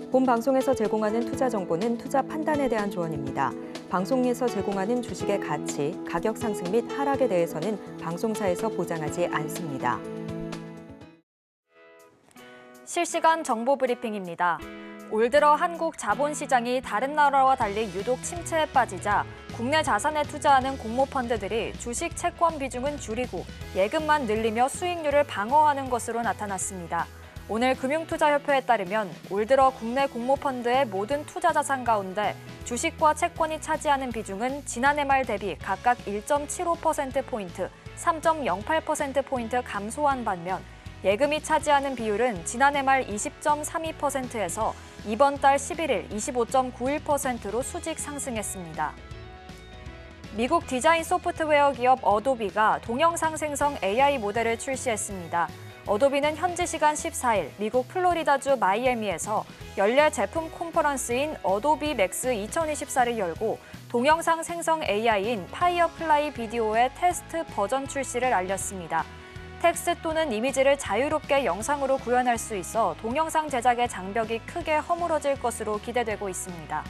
본 방송에서 제공하는 투자 정보는 투자 판단에 대한 조언입니다. 방송에서 제공하는 주식의 가치, 가격 상승 및 하락에 대해서는 방송사에서 보장하지 않습니다. 실시간 정보 브리핑입니다. 올 들어 한국 자본시장이 다른 나라와 달리 유독 침체에 빠지자 국내 자산에 투자하는 공모펀드들이 주식 채권 비중은 줄이고 예금만 늘리며 수익률을 방어하는 것으로 나타났습니다. 오늘 금융투자협회에 따르면 올 들어 국내 공모펀드의 모든 투자 자산 가운데 주식과 채권이 차지하는 비중은 지난해 말 대비 각각 1.75%포인트, 3.08%포인트 감소한 반면 예금이 차지하는 비율은 지난해 말 20.32%에서 이번 달 11일 25.91%로 수직 상승했습니다. 미국 디자인 소프트웨어 기업 어도비가 동영상 생성 AI 모델을 출시했습니다. 어도비는 현지 시간 14일 미국 플로리다주 마이애미에서 연례 제품 컨퍼런스인 어도비 맥스 2024를 열고 동영상 생성 AI인 파이어플라이 비디오의 테스트 버전 출시를 알렸습니다. 텍스트 또는 이미지를 자유롭게 영상으로 구현할 수 있어 동영상 제작의 장벽이 크게 허물어질 것으로 기대되고 있습니다.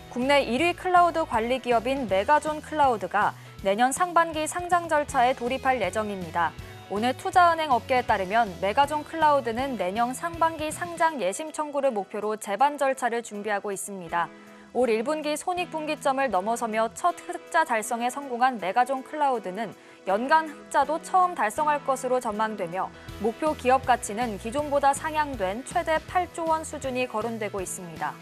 국내 1위 클라우드 관리 기업인 메가존 클라우드가 내년 상반기 상장 절차에 돌입할 예정입니다. 오늘 투자은행 업계에 따르면 메가존 클라우드는 내년 상반기 상장 예심 청구를 목표로 재반 절차를 준비하고 있습니다. 올 1분기 손익분기점을 넘어서며 첫 흑자 달성에 성공한 메가존 클라우드는 연간 흑자도 처음 달성할 것으로 전망되며 목표 기업 가치는 기존보다 상향된 최대 8조 원 수준이 거론되고 있습니다.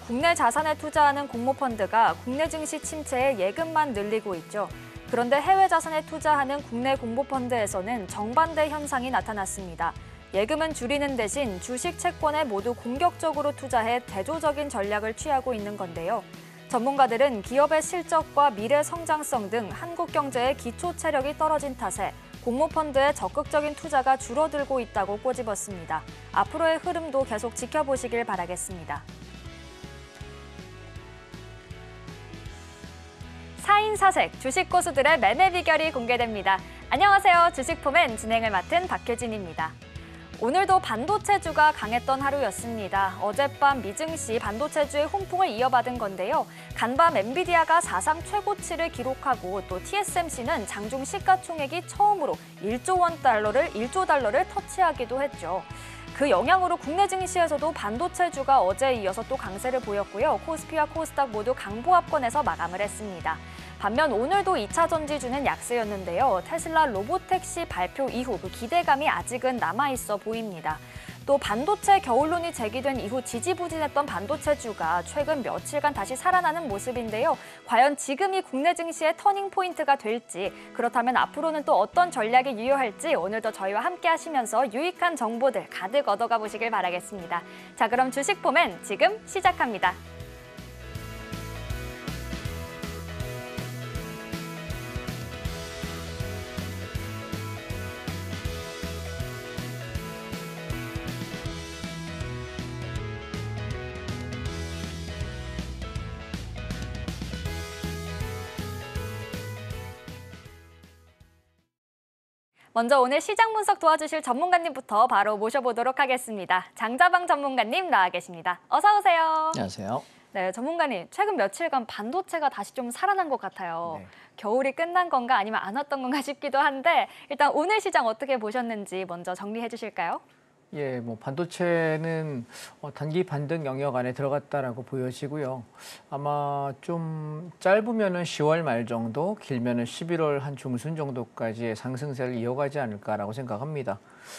국내 자산에 투자하는 공모펀드가 국내 증시 침체에 예금만 늘리고 있죠. 그런데 해외 자산에 투자하는 국내 공모펀드에서는 정반대 현상이 나타났습니다. 예금은 줄이는 대신 주식 채권에 모두 공격적으로 투자해 대조적인 전략을 취하고 있는 건데요. 전문가들은 기업의 실적과 미래 성장성 등 한국 경제의 기초 체력이 떨어진 탓에 공모펀드의 적극적인 투자가 줄어들고 있다고 꼬집었습니다. 앞으로의 흐름도 계속 지켜보시길 바라겠습니다. 4인 사색 주식 고수들의 매매 비결이 공개됩니다. 안녕하세요. 주식포맨 진행을 맡은 박혜진입니다. 오늘도 반도체주가 강했던 하루였습니다. 어젯밤 미증시 반도체주의 혼풍을 이어받은 건데요. 간밤 엔비디아가 사상 최고치를 기록하고 또 TSMC는 장중 시가총액이 처음으로 1조 달러를 터치하기도 했죠. 그 영향으로 국내 증시에서도 반도체주가 어제에 이어서 또 강세를 보였고요. 코스피와 코스닥 모두 강보합권에서 마감을 했습니다. 반면 오늘도 2차 전지주는 약세였는데요. 테슬라 로보택시 발표 이후 그 기대감이 아직은 남아있어 보입니다. 또 반도체 겨울론이 제기된 이후 지지부진했던 반도체주가 최근 며칠간 다시 살아나는 모습인데요. 과연 지금이 국내 증시의 터닝포인트가 될지, 그렇다면 앞으로는 또 어떤 전략이 유효할지 오늘도 저희와 함께 하시면서 유익한 정보들 가득 얻어가 보시길 바라겠습니다. 자, 그럼 주식포맨 지금 시작합니다. 먼저 오늘 시장 분석 도와주실 전문가님부터 바로 모셔보도록 하겠습니다. 장자방 전문가님 나와 계십니다. 어서 오세요. 안녕하세요. 네, 전문가님, 최근 며칠간 반도체가 다시 좀 살아난 것 같아요. 네. 겨울이 끝난 건가 아니면 안 왔던 건가 싶기도 한데 일단 오늘 시장 어떻게 보셨는지 먼저 정리해 주실까요? 예, 반도체는 단기 반등 영역 안에 들어갔다라고 보여지고요. 아마 좀 짧으면은 10월 말 정도, 길면은 11월 한 중순 정도까지의 상승세를 이어가지 않을까라고 생각합니다.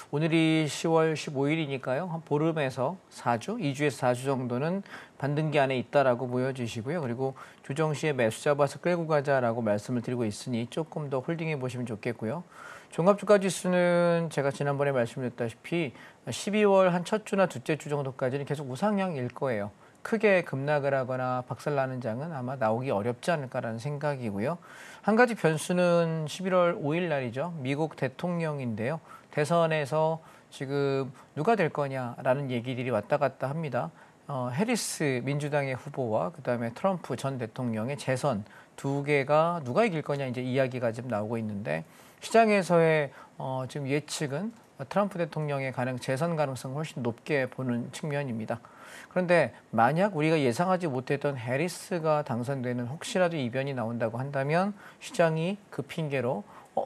오늘이 10월 15일이니까요. 한 보름에서 4주, 2주에서 4주 정도는 반등기 안에 있다라고 보여주시고요. 그리고 조정 시에 매수 잡아서 끌고 가자라고 말씀을 드리고 있으니 조금 더 홀딩해 보시면 좋겠고요. 종합주가지수는 제가 지난번에 말씀드렸다시피 12월 한 첫 주나 둘째 주 정도까지는 계속 우상향일 거예요. 크게 급락을 하거나 박살나는 장은 아마 나오기 어렵지 않을까라는 생각이고요. 한 가지 변수는 11월 5일 날이죠. 미국 대통령인데요. 대선에서 지금 누가 될 거냐라는 얘기들이 왔다 갔다 합니다. 해리스 민주당의 후보와 그다음에 트럼프 전 대통령의 재선 두 개가 누가 이길 거냐 이제 이야기가 지금 나오고 있는데 시장에서의 지금 예측은 트럼프 대통령의 재선 가능성을 훨씬 높게 보는 측면입니다. 그런데 만약 우리가 예상하지 못했던 해리스가 당선되는 혹시라도 이변이 나온다고 한다면 시장이 그 핑계로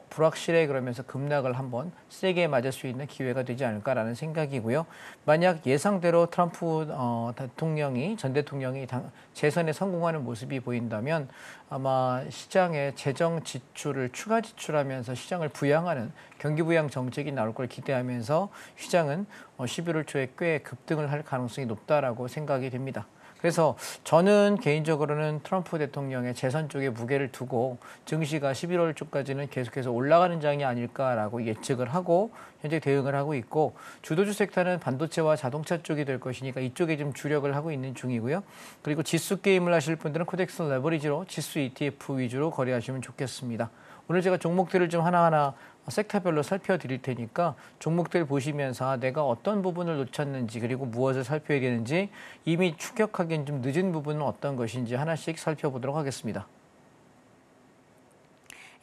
불확실해 그러면서 급락을 한번 세게 맞을 수 있는 기회가 되지 않을까라는 생각이고요. 만약 예상대로 트럼프 전 대통령이 재선에 성공하는 모습이 보인다면 아마 시장에 재정 지출을 추가 지출하면서 시장을 부양하는 경기 부양 정책이 나올 걸 기대하면서 시장은 11월 초에 꽤 급등을 할 가능성이 높다라고 생각이 됩니다. 그래서 저는 개인적으로는 트럼프 대통령의 재선 쪽에 무게를 두고 증시가 11월 초까지는 계속해서 올라가는 장이 아닐까라고 예측을 하고 현재 대응을 하고 있고, 주도주 섹터는 반도체와 자동차 쪽이 될 것이니까 이쪽에 좀 주력을 하고 있는 중이고요. 그리고 지수 게임을 하실 분들은 코덱스 레버리지로 지수 ETF 위주로 거래하시면 좋겠습니다. 오늘 제가 종목들을 좀 하나하나 섹터별로 살펴드릴 테니까 종목들 보시면서 내가 어떤 부분을 놓쳤는지, 그리고 무엇을 살펴야 되는지, 이미 추격하기엔 좀 늦은 부분은 어떤 것인지 하나씩 살펴보도록 하겠습니다.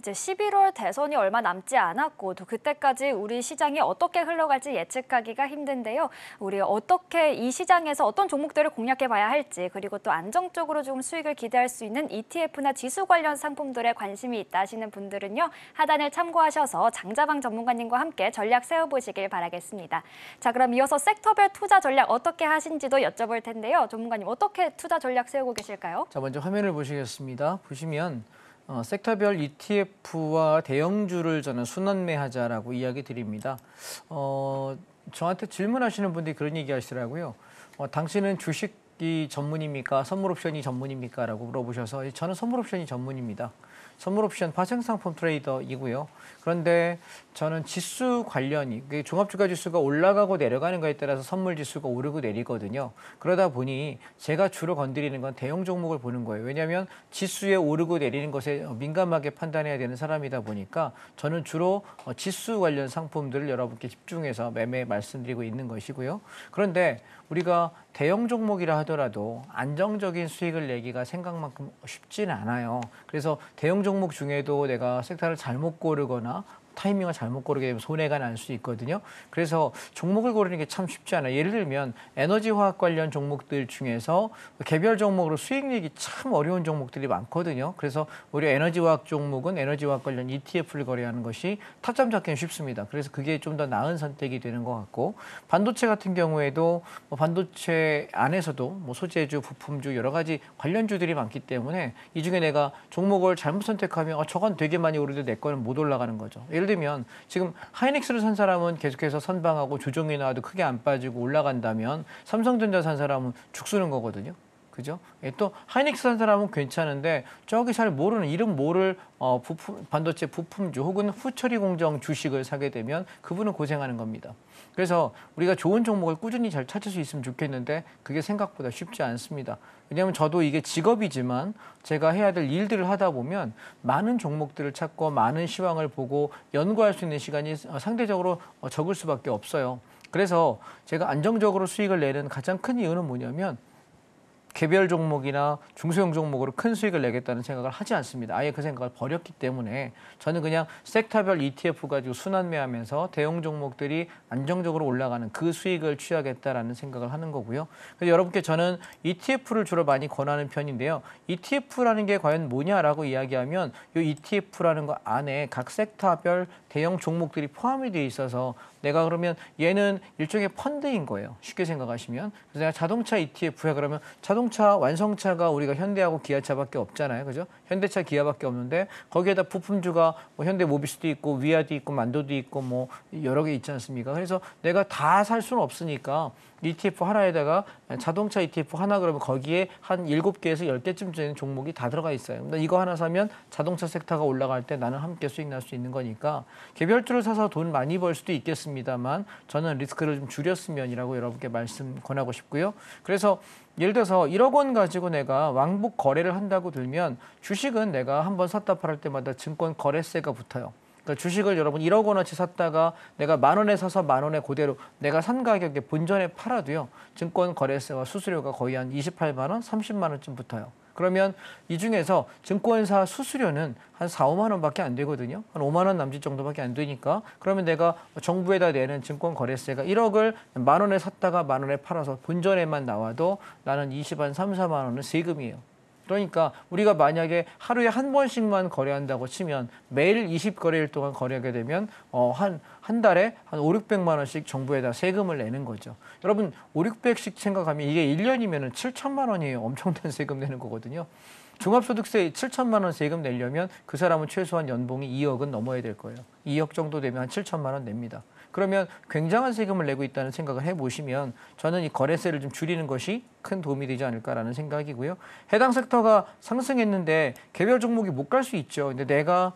이제 11월 대선이 얼마 남지 않았고 또 그때까지 우리 시장이 어떻게 흘러갈지 예측하기가 힘든데요. 우리 어떻게 이 시장에서 어떤 종목들을 공략해 봐야 할지, 그리고 또 안정적으로 좀 수익을 기대할 수 있는 ETF나 지수 관련 상품들에 관심이 있다 하시는 분들은요, 하단을 참고하셔서 장자방 전문가님과 함께 전략 세워보시길 바라겠습니다. 자, 그럼 이어서 섹터별 투자 전략 어떻게 하신지도 여쭤볼 텐데요. 전문가님, 어떻게 투자 전략 세우고 계실까요? 자, 먼저 화면을 보시겠습니다. 보시면 섹터별 ETF와 대형주를 저는 순환매하자라고 이야기 드립니다. 저한테 질문하시는 분들이 그런 얘기 하시더라고요. 당신은 주식이 전문입니까? 선물옵션이 전문입니까? 라고 물어보셔서 저는 선물옵션이 전문입니다. 선물옵션 파생상품 트레이더이고요. 그런데 저는 지수 관련이, 종합주가지수가 올라가고 내려가는 거에 따라서 선물지수가 오르고 내리거든요. 그러다 보니 제가 주로 건드리는 건 대형 종목을 보는 거예요. 왜냐하면 지수에 오르고 내리는 것에 민감하게 판단해야 되는 사람이다 보니까 저는 주로 지수 관련 상품들을 여러분께 집중해서 매매 말씀드리고 있는 것이고요. 그런데 우리가 대형 종목이라 하더라도 안정적인 수익을 내기가 생각만큼 쉽지는 않아요. 그래서 대형 종목 중에도 내가 섹터를 잘못 고르거나 타이밍을 잘못 고르게 되면 손해가 날 수 있거든요. 그래서 종목을 고르는 게 참 쉽지 않아요. 예를 들면 에너지화학 관련 종목들 중에서 개별 종목으로 수익 내기 참 어려운 종목들이 많거든요. 그래서 오히려 에너지화학 종목은 에너지화학 관련 ETF를 거래하는 것이 타점 잡기는 쉽습니다. 그래서 그게 좀 더 나은 선택이 되는 것 같고, 반도체 같은 경우에도 반도체 안에서도 소재주, 부품주 여러 가지 관련주들이 많기 때문에 이 중에 내가 종목을 잘못 선택하면 저건 되게 많이 오르는데 내 거는 못 올라가는 거죠. 예를 들면 지금 하이닉스를 산 사람은 계속해서 선방하고 조정이 나와도 크게 안 빠지고 올라간다면, 삼성전자 산 사람은 죽쓰는 거거든요. 그죠? 또 하이닉스 산 사람은 괜찮은데 저기 잘 모르는, 이름 모를 반도체 부품주 혹은 후처리 공정 주식을 사게 되면 그분은 고생하는 겁니다. 그래서 우리가 좋은 종목을 꾸준히 잘 찾을 수 있으면 좋겠는데 그게 생각보다 쉽지 않습니다. 왜냐하면 저도 이게 직업이지만 제가 해야 될 일들을 하다 보면 많은 종목들을 찾고 많은 시황을 보고 연구할 수 있는 시간이 상대적으로 적을 수밖에 없어요. 그래서 제가 안정적으로 수익을 내는 가장 큰 이유는 뭐냐면, 개별 종목이나 중소형 종목으로 큰 수익을 내겠다는 생각을 하지 않습니다. 아예 그 생각을 버렸기 때문에 저는 그냥 섹터별 ETF 가지고 순환매하면서 대형 종목들이 안정적으로 올라가는 그 수익을 취하겠다라는 생각을 하는 거고요. 그래서 여러분께 저는 ETF를 주로 많이 권하는 편인데요. ETF라는 게 과연 뭐냐라고 이야기하면, 이 ETF라는 거 안에 각 섹터별 대형 종목들이 포함이 되어 있어서 내가 그러면 얘는 일종의 펀드인 거예요. 쉽게 생각하시면. 그래서 내가 자동차 ETF야 그러면 자동차 완성차가 우리가 현대하고 기아차밖에 없잖아요. 그죠? 현대차, 기아밖에 없는데 거기에다 부품주가 현대 모비스도 있고 위아도 있고 만도도 있고 여러 개 있지 않습니까? 그래서 내가 다 살 수는 없으니까 ETF 하나에다가 자동차 ETF 하나 그러면 거기에 한 7개에서 10개쯤 되는 종목이 다 들어가 있어요. 이거 하나 사면 자동차 섹터가 올라갈 때 나는 함께 수익 날 수 있는 거니까 개별주를 사서 돈 많이 벌 수도 있겠습니다만 저는 리스크를 좀 줄였으면이라고 여러분께 말씀 권하고 싶고요. 그래서 예를 들어서 1억 원 가지고 내가 왕복 거래를 한다고 들면 주식은 내가 한번 샀다 팔을 때마다 증권 거래세가 붙어요. 그러니까 주식을 여러분 1억 원어치 샀다가 내가 10,000원에 사서 10,000원에 그대로 내가 산 가격에 본전에 팔아도요, 증권 거래세와 수수료가 거의 한 28만 원, 30만 원쯤 붙어요. 그러면 이 중에서 증권사 수수료는 한 4, 5만 원밖에 안 되거든요. 한 5만 원 남짓 정도밖에 안 되니까 그러면 내가 정부에다 내는 증권거래세가 1억을 만 원에 샀다가 만 원에 팔아서 본전에만 나와도 나는 3, 4만 원은 세금이에요. 그러니까 우리가 만약에 하루에 한 번씩만 거래한다고 치면 매일 20거래일 동안 거래하게 되면 한 달에 한 5, 600만 원씩 정부에다 세금을 내는 거죠. 여러분 5, 600씩 생각하면 이게 1년이면 7천만 원이에요. 엄청난 세금 내는 거거든요. 종합소득세 7천만 원 세금 내려면 그 사람은 최소한 연봉이 2억은 넘어야 될 거예요. 2억 정도 되면 한 7천만 원 냅니다. 그러면 굉장한 세금을 내고 있다는 생각을 해보시면 저는 이 거래세를 좀 줄이는 것이 큰 도움이 되지 않을까라는 생각이고요. 해당 섹터가 상승했는데 개별 종목이 못 갈 수 있죠. 근데 내가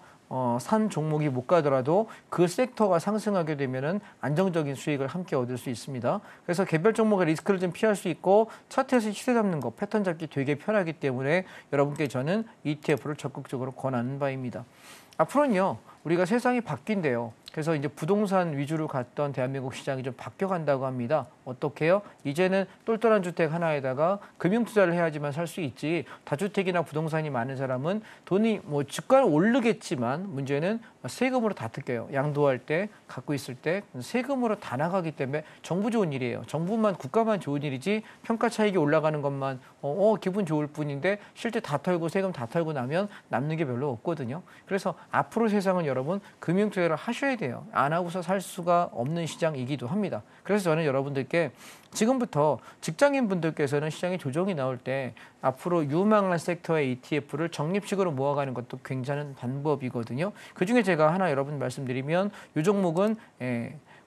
산 종목이 못 가더라도 그 섹터가 상승하게 되면은 안정적인 수익을 함께 얻을 수 있습니다. 그래서 개별 종목의 리스크를 좀 피할 수 있고 차트에서 시세 잡는 거, 패턴 잡기 되게 편하기 때문에 여러분께 저는 ETF를 적극적으로 권하는 바입니다. 앞으로는요, 우리가 세상이 바뀐대요. 그래서 이제 부동산 위주로 갔던 대한민국 시장이 좀 바뀌어간다고 합니다. 어떻게요? 이제는 똘똘한 주택 하나에다가 금융 투자를 해야지만 살 수 있지. 다주택이나 부동산이 많은 사람은 돈이 뭐 주가는 오르겠지만 문제는 세금으로 다 뜯겨요. 양도할 때, 갖고 있을 때 세금으로 다 나가기 때문에 정부 좋은 일이에요. 정부만 국가만 좋은 일이지 평가 차익이 올라가는 것만 기분 좋을 뿐인데 실제 다 털고 세금 다 털고 나면 남는 게 별로 없거든요. 그래서 앞으로 세상은 여러분 금융 투자를 하셔야 돼요. 안 하고서 살 수가 없는 시장이기도 합니다. 그래서 저는 여러분들께 지금부터 직장인 분들께서는 시장에 조정이 나올 때 앞으로 유망한 섹터의 ETF를 적립식으로 모아가는 것도 굉장한 방법이거든요. 그중에 제가 하나 여러분 말씀드리면 이 종목은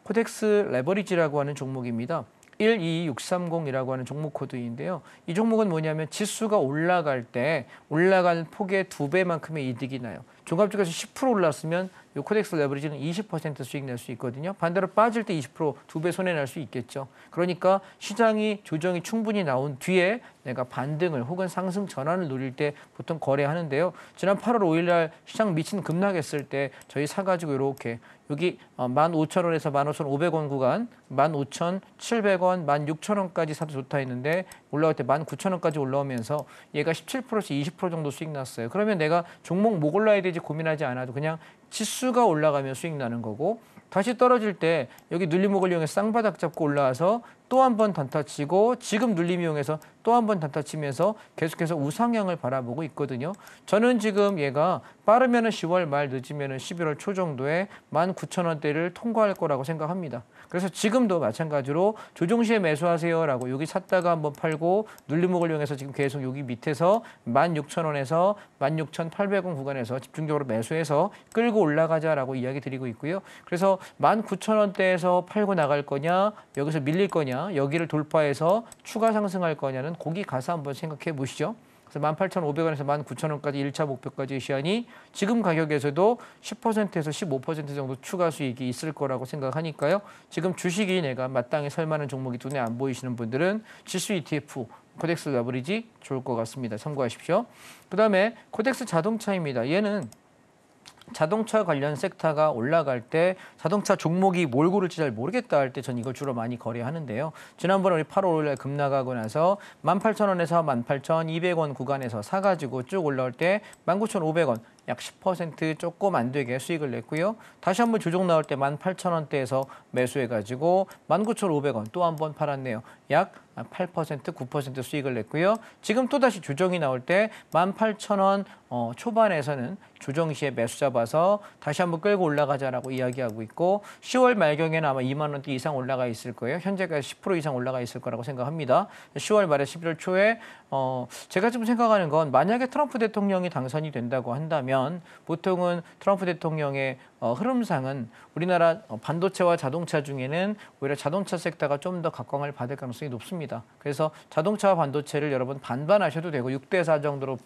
코덱스 레버리지라고 하는 종목입니다. 12630이라고 하는 종목 코드인데요. 이 종목은 뭐냐면 지수가 올라갈 때 올라간 폭의 2배만큼의 이득이 나요. 종합주가에서 10% 올랐으면 이 코덱스 레버리지는 20% 수익 낼 수 있거든요. 반대로 빠질 때 20% 2배 손해 날 수 있겠죠. 그러니까 시장이 조정이 충분히 나온 뒤에 내가 반등을 혹은 상승 전환을 노릴 때 보통 거래하는데요. 지난 8월 5일 날 시장 미친 급락했을 때 저희 사가지고 이렇게 여기 15,000원에서 15,500원 구간 15,700원, 16,000원까지 사도 좋다 했는데 올라올 때 19,000원까지 올라오면서 얘가 17%에서 20% 정도 수익 났어요. 그러면 내가 종목 뭐 골라야 되지 고민하지 않아도 그냥 지수가 올라가면 수익 나는 거고 다시 떨어질 때 여기 눌림목을 이용해서 쌍바닥 잡고 올라와서 또 한 번 단타 치고 지금 눌림 이용해서 또 한 번 단타 치면서 계속해서 우상향을 바라보고 있거든요. 저는 지금 얘가 빠르면 10월 말 늦으면 11월 초 정도에 19,000원대를 통과할 거라고 생각합니다. 그래서 지금도 마찬가지로 조정 시에 매수하세요라고 여기 샀다가 한번 팔고 눌림목을 이용해서 지금 계속 여기 밑에서 16,000원에서 16,800원 구간에서 집중적으로 매수해서 끌고 올라가자라고 이야기 드리고 있고요. 그래서 19,000원대에서 팔고 나갈 거냐, 여기서 밀릴 거냐, 여기를 돌파해서 추가 상승할 거냐는 거기 가서 한번 생각해 보시죠. 그래서 18,500원에서 19,000원까지 1차 목표까지의 시한이 지금 가격에서도 10%에서 15% 정도 추가 수익이 있을 거라고 생각하니까요. 지금 주식이 내가 마땅히 설 만한 종목이 눈에 안 보이시는 분들은 지수 ETF, 코덱스 레버리지 좋을 것 같습니다. 참고하십시오. 그다음에 코덱스 자동차입니다. 얘는 자동차 관련 섹터가 올라갈 때 자동차 종목이 뭘 고를지 잘 모르겠다 할 때 전 이걸 주로 많이 거래하는데요. 지난번에 우리 8월 5일 날 급락하고 나서 18,000원에서 18,200원 구간에서 사가지고 쭉 올라올 때 19,500원 약 10% 조금 안 되게 수익을 냈고요. 다시 한번 조정 나올 때 18,000원대에서 매수해가지고 19,500원 또 한 번 팔았네요. 약 8%, 9% 수익을 냈고요. 지금 또다시 조정이 나올 때 18,000원 초반에서는 조정 시에 매수 잡아서 다시 한번 끌고 올라가자라고 이야기하고 있고 10월 말경에는 아마 2만 원대 이상 올라가 있을 거예요. 현재까지 10% 이상 올라가 있을 거라고 생각합니다. 10월 말에 11월 초에 제가 좀 생각하는 건 만약에 트럼프 대통령이 당선이 된다고 한다면 보통은 트럼프 대통령의 흐름상은 우리나라 반도체와 자동차 중에는 오히려 자동차 섹터가 좀 더 각광을 받을 가능성이 높습니다. 그래서 자동차와 반도체를 여러분 반반 하셔도 되고 6대4 정도로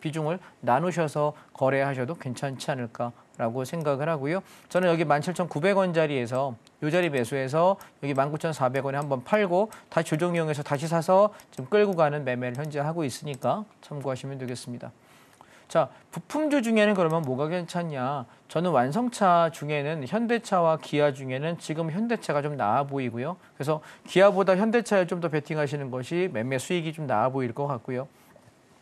비중을 나누셔서 거래하셔도 괜찮지 않을까라고 생각을 하고요. 저는 여기 17,900원짜리에서 이 자리 매수해서 여기 19,400원에 한번 팔고 다시 조정 이용해서 다시 사서 지금 끌고 가는 매매를 현재 하고 있으니까 참고하시면 되겠습니다. 자, 부품주 중에는 그러면 뭐가 괜찮냐? 저는 완성차 중에는 현대차와 기아 중에는 지금 현대차가 좀 나아 보이고요. 그래서 기아보다 현대차에 좀 더 베팅하시는 것이 매매 수익이 좀 나아 보일 것 같고요.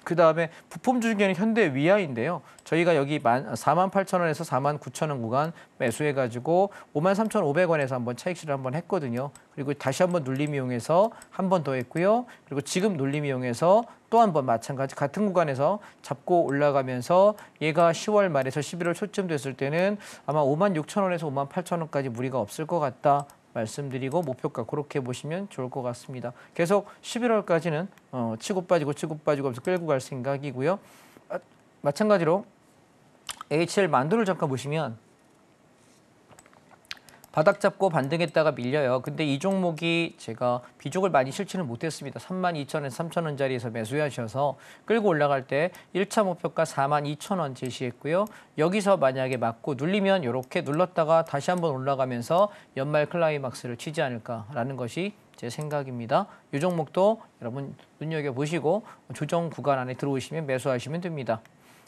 그다음에 부품 중에는 현대 위아인데요. 저희가 여기 48,000원에서 49,000원 구간 매수해가지고 53,500원에서 한번 차익실을 한번 했거든요. 그리고 다시 한번 눌림 이용해서 한 번 더 했고요. 그리고 지금 눌림 이용해서 또 한 번 마찬가지 같은 구간에서 잡고 올라가면서 얘가 10월 말에서 11월 초쯤 됐을 때는 아마 56,000원에서 58,000원까지 무리가 없을 것 같다. 말씀드리고 목표가 그렇게 보시면 좋을 것 같습니다. 계속 11월까지는 치고 빠지고 하면서 끌고 갈 생각이고요. 마찬가지로 HL 만두를 잠깐 보시면 바닥 잡고 반등했다가 밀려요. 근데 이 종목이 제가 비중을 많이 실지는 못했습니다. 32,000원에서 3,000원짜리에서 매수하셔서 끌고 올라갈 때 1차 목표가 42,000원 제시했고요. 여기서 만약에 맞고 눌리면 이렇게 눌렀다가 다시 한번 올라가면서 연말 클라이막스를 치지 않을까라는 것이 제 생각입니다. 이 종목도 여러분 눈여겨보시고 조정 구간 안에 들어오시면 매수하시면 됩니다.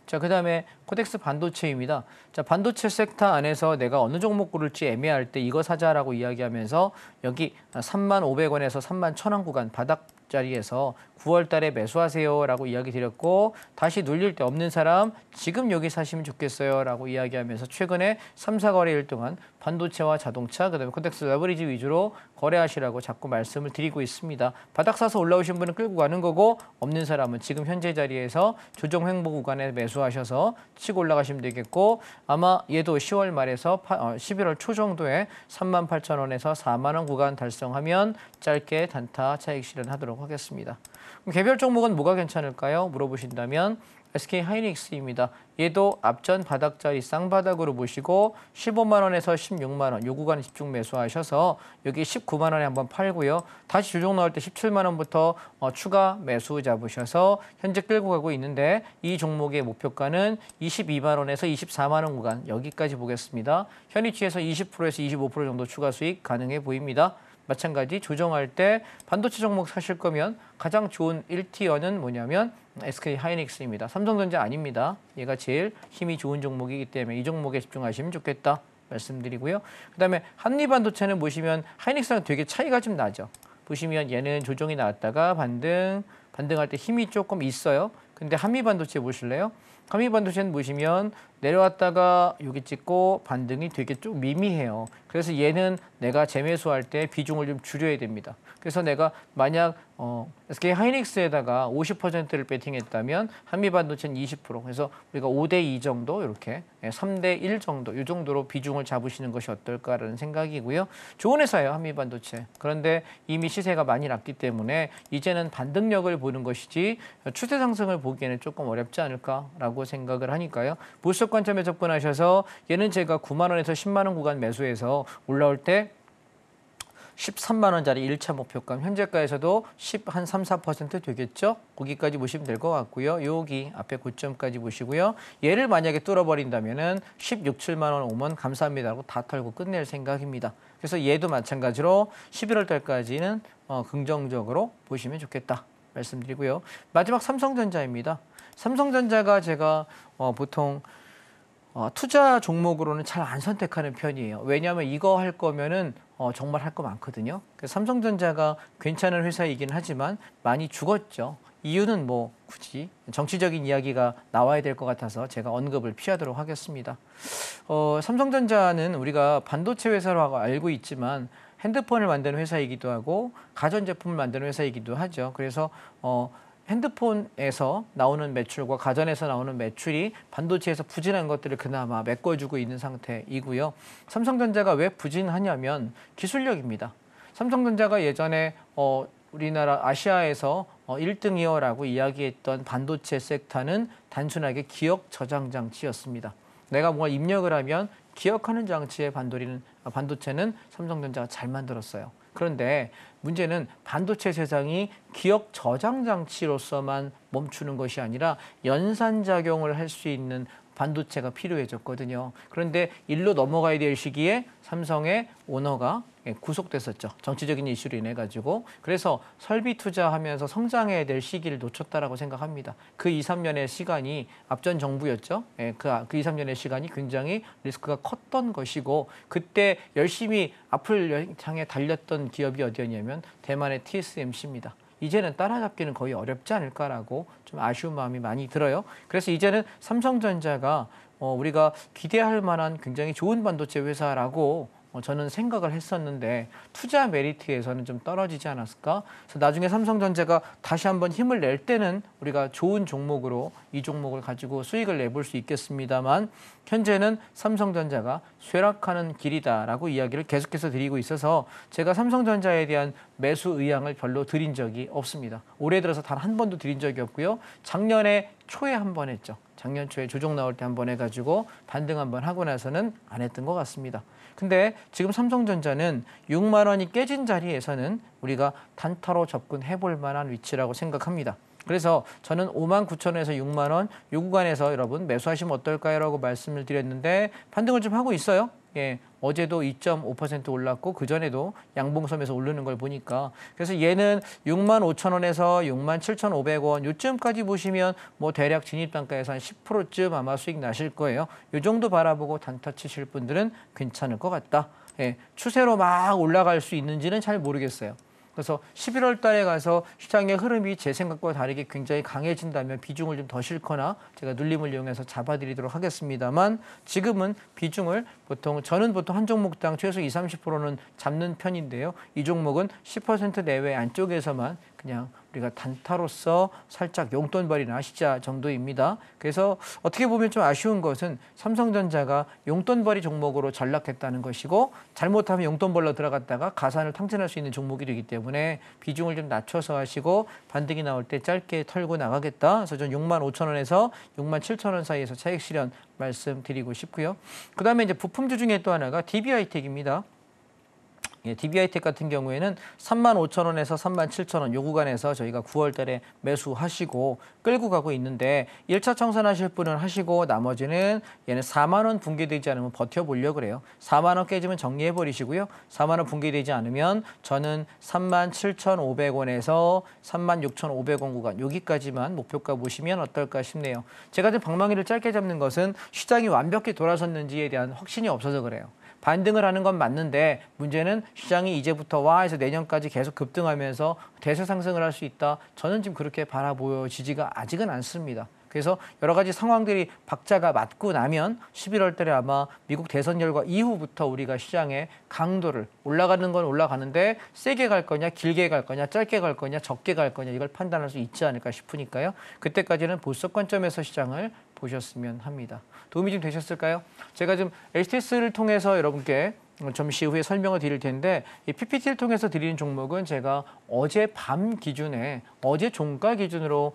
자, 그다음에 코덱스 반도체입니다. 자, 반도체 섹터 안에서 내가 어느 종목 고를지 애매할 때 이거 사자라고 이야기하면서 여기 35,500원에서 31,000원 구간 바닥자리에서 9월 달에 매수하세요라고 이야기 드렸고 다시 눌릴 때 없는 사람 지금 여기 사시면 좋겠어요라고 이야기하면서 최근에 3, 4거래일 동안 반도체와 자동차 그다음에 코덱스 레버리지 위주로 거래하시라고 자꾸 말씀을 드리고 있습니다. 바닥 사서 올라오신 분은 끌고 가는 거고 없는 사람은 지금 현재 자리에서 조정 횡보 구간에 매수하셔서 치고 올라가시면 되겠고 아마 얘도 10월 말에서 11월 초 정도에 38,000원에서 4만 원 구간 달성하면 짧게 단타 차익 실현하도록 하겠습니다. 그럼 개별 종목은 뭐가 괜찮을까요? 물어보신다면 SK 하이닉스입니다. 얘도 앞전 바닥자리 쌍바닥으로 보시고 15만 원에서 16만 원 요 구간 집중 매수하셔서 여기 19만 원에 한번 팔고요. 다시 조정 나올 때 17만 원부터 추가 매수 잡으셔서 현재 끌고 가고 있는데 이 종목의 목표가는 22만 원에서 24만 원 구간 여기까지 보겠습니다. 현위치에서 20%에서 25% 정도 추가 수익 가능해 보입니다. 마찬가지 조정할 때 반도체 종목 사실 거면 가장 좋은 1티어는 뭐냐면 SK 하이닉스입니다. 삼성전자 아닙니다. 얘가 제일 힘이 좋은 종목이기 때문에 이 종목에 집중하시면 좋겠다 말씀드리고요. 그다음에 한미반도체는 보시면 하이닉스랑 되게 차이가 좀 나죠. 보시면 얘는 조정이 나왔다가 반등할 때 힘이 조금 있어요. 근데 한미반도체 보실래요? 한미반도체는 보시면 내려왔다가 여기 찍고 반등이 되게 좀 미미해요. 그래서 얘는 내가 재매수할 때 비중을 좀 줄여야 됩니다. 그래서 내가 만약 SK 하이닉스에다가 50%를 배팅했다면 한미반도체는 20%. 그래서 우리가 5대2 정도 이렇게 3대1 정도 이 정도로 비중을 잡으시는 것이 어떨까라는 생각이고요. 좋은 회사예요, 한미반도체. 그런데 이미 시세가 많이 났기 때문에 이제는 반등력을 보는 것이지 추세 상승을 보기에는 조금 어렵지 않을까라고 생각을 하니까요. 보수적 관점에 접근하셔서 얘는 제가 9만 원에서 10만 원 구간 매수해서 올라올 때 13만 원짜리 1차 목표가 현재가에서도 한 3, 4% 되겠죠? 거기까지 보시면 될 것 같고요. 여기 앞에 고점까지 보시고요. 얘를 만약에 뚫어버린다면은 16, 7만 원 오면 감사합니다라고 다 털고 끝낼 생각입니다. 그래서 얘도 마찬가지로 11월 달까지는 긍정적으로 보시면 좋겠다 말씀드리고요. 마지막 삼성전자입니다. 삼성전자가 제가 보통 투자 종목으로는 잘 안 선택하는 편이에요. 왜냐하면 이거 할 거면은 정말 할 거 많거든요. 그래서 삼성전자가 괜찮은 회사이긴 하지만 많이 죽었죠. 이유는 뭐 굳이 정치적인 이야기가 나와야 될 것 같아서 제가 언급을 피하도록 하겠습니다. 삼성전자는 우리가 반도체 회사로 알고 있지만 핸드폰을 만드는 회사이기도 하고 가전제품을 만드는 회사이기도 하죠. 그래서 핸드폰에서 나오는 매출과 가전에서 나오는 매출이 반도체에서 부진한 것들을 그나마 메꿔주고 있는 상태이고요. 삼성전자가 왜 부진하냐면 기술력입니다. 삼성전자가 예전에 우리나라 아시아에서 1등이어라고 이야기했던 반도체 섹터는 단순하게 기억 저장 장치였습니다. 내가 뭔가 입력을 하면 기억하는 장치의 반도체는 삼성전자가 잘 만들었어요. 그런데 문제는 반도체 세상이 기억 저장 장치로서만 멈추는 것이 아니라 연산작용을 할 수 있는 반도체가 필요해졌거든요. 그런데 일로 넘어가야 될 시기에 삼성의 오너가 구속됐었죠. 정치적인 이슈로 인해 가지고. 그래서 설비 투자하면서 성장해야 될 시기를 놓쳤다라고 생각합니다. 그 2, 3년의 시간이 앞전 정부였죠. 그 2, 3년의 시간이 굉장히 리스크가 컸던 것이고 그때 열심히 앞을 향해 달렸던 기업이 어디였냐면 대만의 TSMC입니다. 이제는 따라잡기는 거의 어렵지 않을까라고 좀 아쉬운 마음이 많이 들어요. 그래서 이제는 삼성전자가 우리가 기대할 만한 굉장히 좋은 반도체 회사라고 저는 생각을 했었는데 투자 메리트에서는 좀 떨어지지 않았을까? 그래서 나중에 삼성전자가 다시 한번 힘을 낼 때는 우리가 좋은 종목으로 이 종목을 가지고 수익을 내볼 수 있겠습니다만 현재는 삼성전자가 쇠락하는 길이다라고 이야기를 계속해서 드리고 있어서 제가 삼성전자에 대한 매수 의향을 별로 드린 적이 없습니다. 올해 들어서 단 한 번도 드린 적이 없고요. 작년에 초에 한 번 했죠. 작년 초에 조정 나올 때 한 번 해가지고 반등 한 번 하고 나서는 안 했던 것 같습니다. 근데 지금 삼성전자는 6만 원이 깨진 자리에서는 우리가 단타로 접근해 볼 만한 위치라고 생각합니다. 그래서 저는 5만 9천 원에서 6만 원, 이 구간에서 여러분 매수하시면 어떨까요? 라고 말씀을 드렸는데 반등을 좀 하고 있어요. 예, 어제도 2.5% 올랐고 그전에도 양봉섬에서 오르는 걸 보니까 그래서 얘는 6만 5천 원에서 6만 7,500원 요쯤까지 보시면 뭐 대략 진입단가에서 한 10%쯤 아마 수익 나실 거예요. 이 정도 바라보고 단타 치실 분들은 괜찮을 것 같다. 예, 추세로 막 올라갈 수 있는지는 잘 모르겠어요. 그래서 11월 달에 가서 시장의 흐름이 제 생각과 다르게 굉장히 강해진다면 비중을 좀 더 실거나 제가 눌림을 이용해서 잡아드리도록 하겠습니다만 지금은 비중을 저는 보통 한 종목당 최소 20, 30%는 잡는 편인데요. 이 종목은 10% 내외 안쪽에서만 그냥 우리가 단타로서 살짝 용돈벌이나 시자 정도입니다. 그래서 어떻게 보면 좀 아쉬운 것은 삼성전자가 용돈벌이 종목으로 전락했다는 것이고 잘못하면 용돈벌로 들어갔다가 가산을 탕진할 수 있는 종목이 되기 때문에 비중을 좀 낮춰서 하시고 반등이 나올 때 짧게 털고 나가겠다. 그래서 저는 6만 5천 원에서 6만 7천 원 사이에서 차익 실현 말씀드리고 싶고요. 그다음에 이제 부품주 중에 또 하나가 DB하이텍입니다. 예, DB하이텍 같은 경우에는 3만 5천 원에서 3만 7천 원 요 구간에서 저희가 9월 달에 매수하시고 끌고 가고 있는데 1차 청산하실 분은 하시고 나머지는 얘는 4만 원 붕괴되지 않으면 버텨보려고 그래요. 4만 원 깨지면 정리해버리시고요. 4만 원 붕괴되지 않으면 저는 3만 7,500원에서 3만 6,500원 구간 여기까지만 목표가 보시면 어떨까 싶네요. 제가 지금 방망이를 짧게 잡는 것은 시장이 완벽히 돌아섰는지에 대한 확신이 없어서 그래요. 반등을 하는 건 맞는데 문제는 시장이 이제부터 와 해서 내년까지 계속 급등하면서 대세 상승을 할 수 있다. 저는 지금 그렇게 바라보여지지가 아직은 않습니다. 그래서 여러 가지 상황들이 박자가 맞고 나면 11월 달에 아마 미국 대선 결과 이후부터 우리가 시장의 강도를 올라가는 건 올라가는데 세게 갈 거냐, 길게 갈 거냐, 짧게 갈 거냐, 적게 갈 거냐 이걸 판단할 수 있지 않을까 싶으니까요. 그때까지는 보석 관점에서 시장을 보셨으면 합니다. 도움이 좀 되셨을까요? 제가 지금 HTS를 통해서 여러분께 잠시 후에 설명을 드릴 텐데 이 PPT를 통해서 드리는 종목은 제가 어제 밤 기준에 어제 종가 기준으로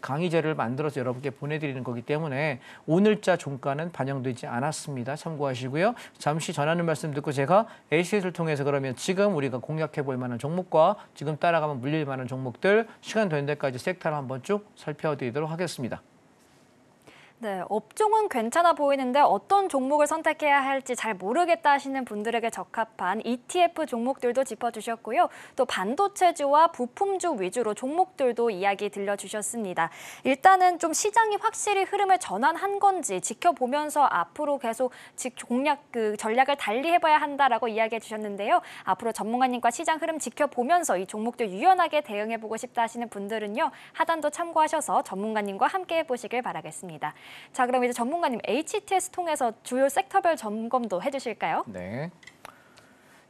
강의자를 만들어서 여러분께 보내드리는 거기 때문에 오늘자 종가는 반영되지 않았습니다. 참고하시고요. 잠시 전하는 말씀 듣고 제가 HTS를 통해서 그러면 지금 우리가 공략해 볼 만한 종목과 지금 따라가면 물릴 만한 종목들 시간 되는 데까지 섹터를 한번 쭉 살펴드리도록 하겠습니다. 네, 업종은 괜찮아 보이는데 어떤 종목을 선택해야 할지 잘 모르겠다 하시는 분들에게 적합한 ETF 종목들도 짚어주셨고요. 또 반도체주와 부품주 위주로 종목들도 이야기 들려주셨습니다. 일단은 좀 시장이 확실히 흐름을 전환한 건지 지켜보면서 앞으로 계속 전략을 달리해봐야 한다라고 이야기해 주셨는데요. 앞으로 전문가님과 시장 흐름 지켜보면서 이 종목들 유연하게 대응해보고 싶다 하시는 분들은요. 하단도 참고하셔서 전문가님과 함께 해보시길 바라겠습니다. 자, 그럼 이제 전문가님 HTS 통해서 주요 섹터별 점검도 해주실까요? 네.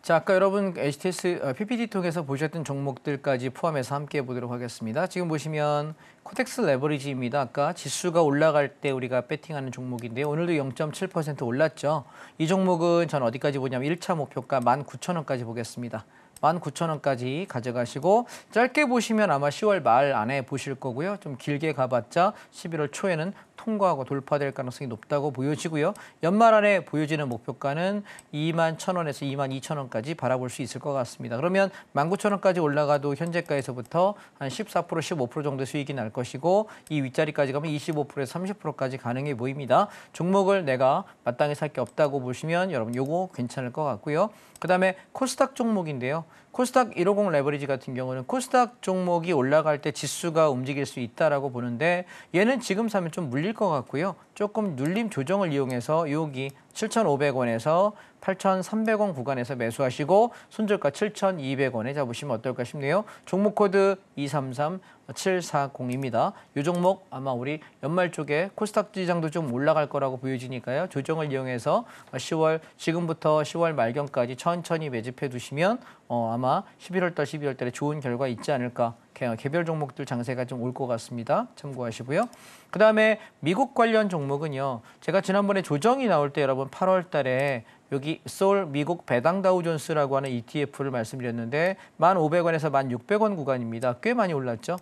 자, 아까 여러분 HTS PPT 통해서 보셨던 종목들까지 포함해서 함께 보도록 하겠습니다. 지금 보시면 코덱스 레버리지입니다. 아까 지수가 올라갈 때 우리가 배팅하는 종목인데요. 오늘도 0.7% 올랐죠. 이 종목은 전 어디까지 보냐면 1차 목표가 19,000원까지 보겠습니다. 19,000원까지 가져가시고 짧게 보시면 아마 10월 말 안에 보실 거고요. 좀 길게 가봤자 11월 초에는 통과하고 돌파될 가능성이 높다고 보여지고요. 연말 안에 보여지는 목표가는 21,000원에서 22,000원까지 바라볼 수 있을 것 같습니다. 그러면 19,000원까지 올라가도 현재가에서부터 한 14%, 15% 정도 수익이 날 것이고 이 윗자리까지 가면 25%에서 30%까지 가능해 보입니다. 종목을 내가 마땅히 살 게 없다고 보시면 여러분 요거 괜찮을 것 같고요. 그다음에 코스닥 종목인데요. 코스닥 150 레버리지 같은 경우는 코스닥 종목이 올라갈 때 지수가 움직일 수 있다라고 보는데 얘는 지금 사면 좀 물릴 것 같고요. 조금 눌림 조정을 이용해서 여기 7,500원에서 8,300원 구간에서 매수하시고 손절가 7,200원에 잡으시면 어떨까 싶네요. 종목 코드 233740입니다. 이 종목 아마 우리 연말 쪽에 코스닥 지장도 좀 올라갈 거라고 보여지니까요. 조정을 이용해서 10월 지금부터 10월 말경까지 천천히 매집해 두시면 아마 11월 달, 12월 달에 좋은 결과 있지 않을까. 개별 종목들 장세가 좀 올 것 같습니다. 참고하시고요. 그다음에 미국 관련 종목은요. 제가 지난번에 조정이 나올 때 여러분 8월 달에 여기 솔 미국 배당 다우존스라고 하는 ETF를 말씀드렸는데 1,500원에서 1,600원 구간입니다. 꽤 많이 올랐죠.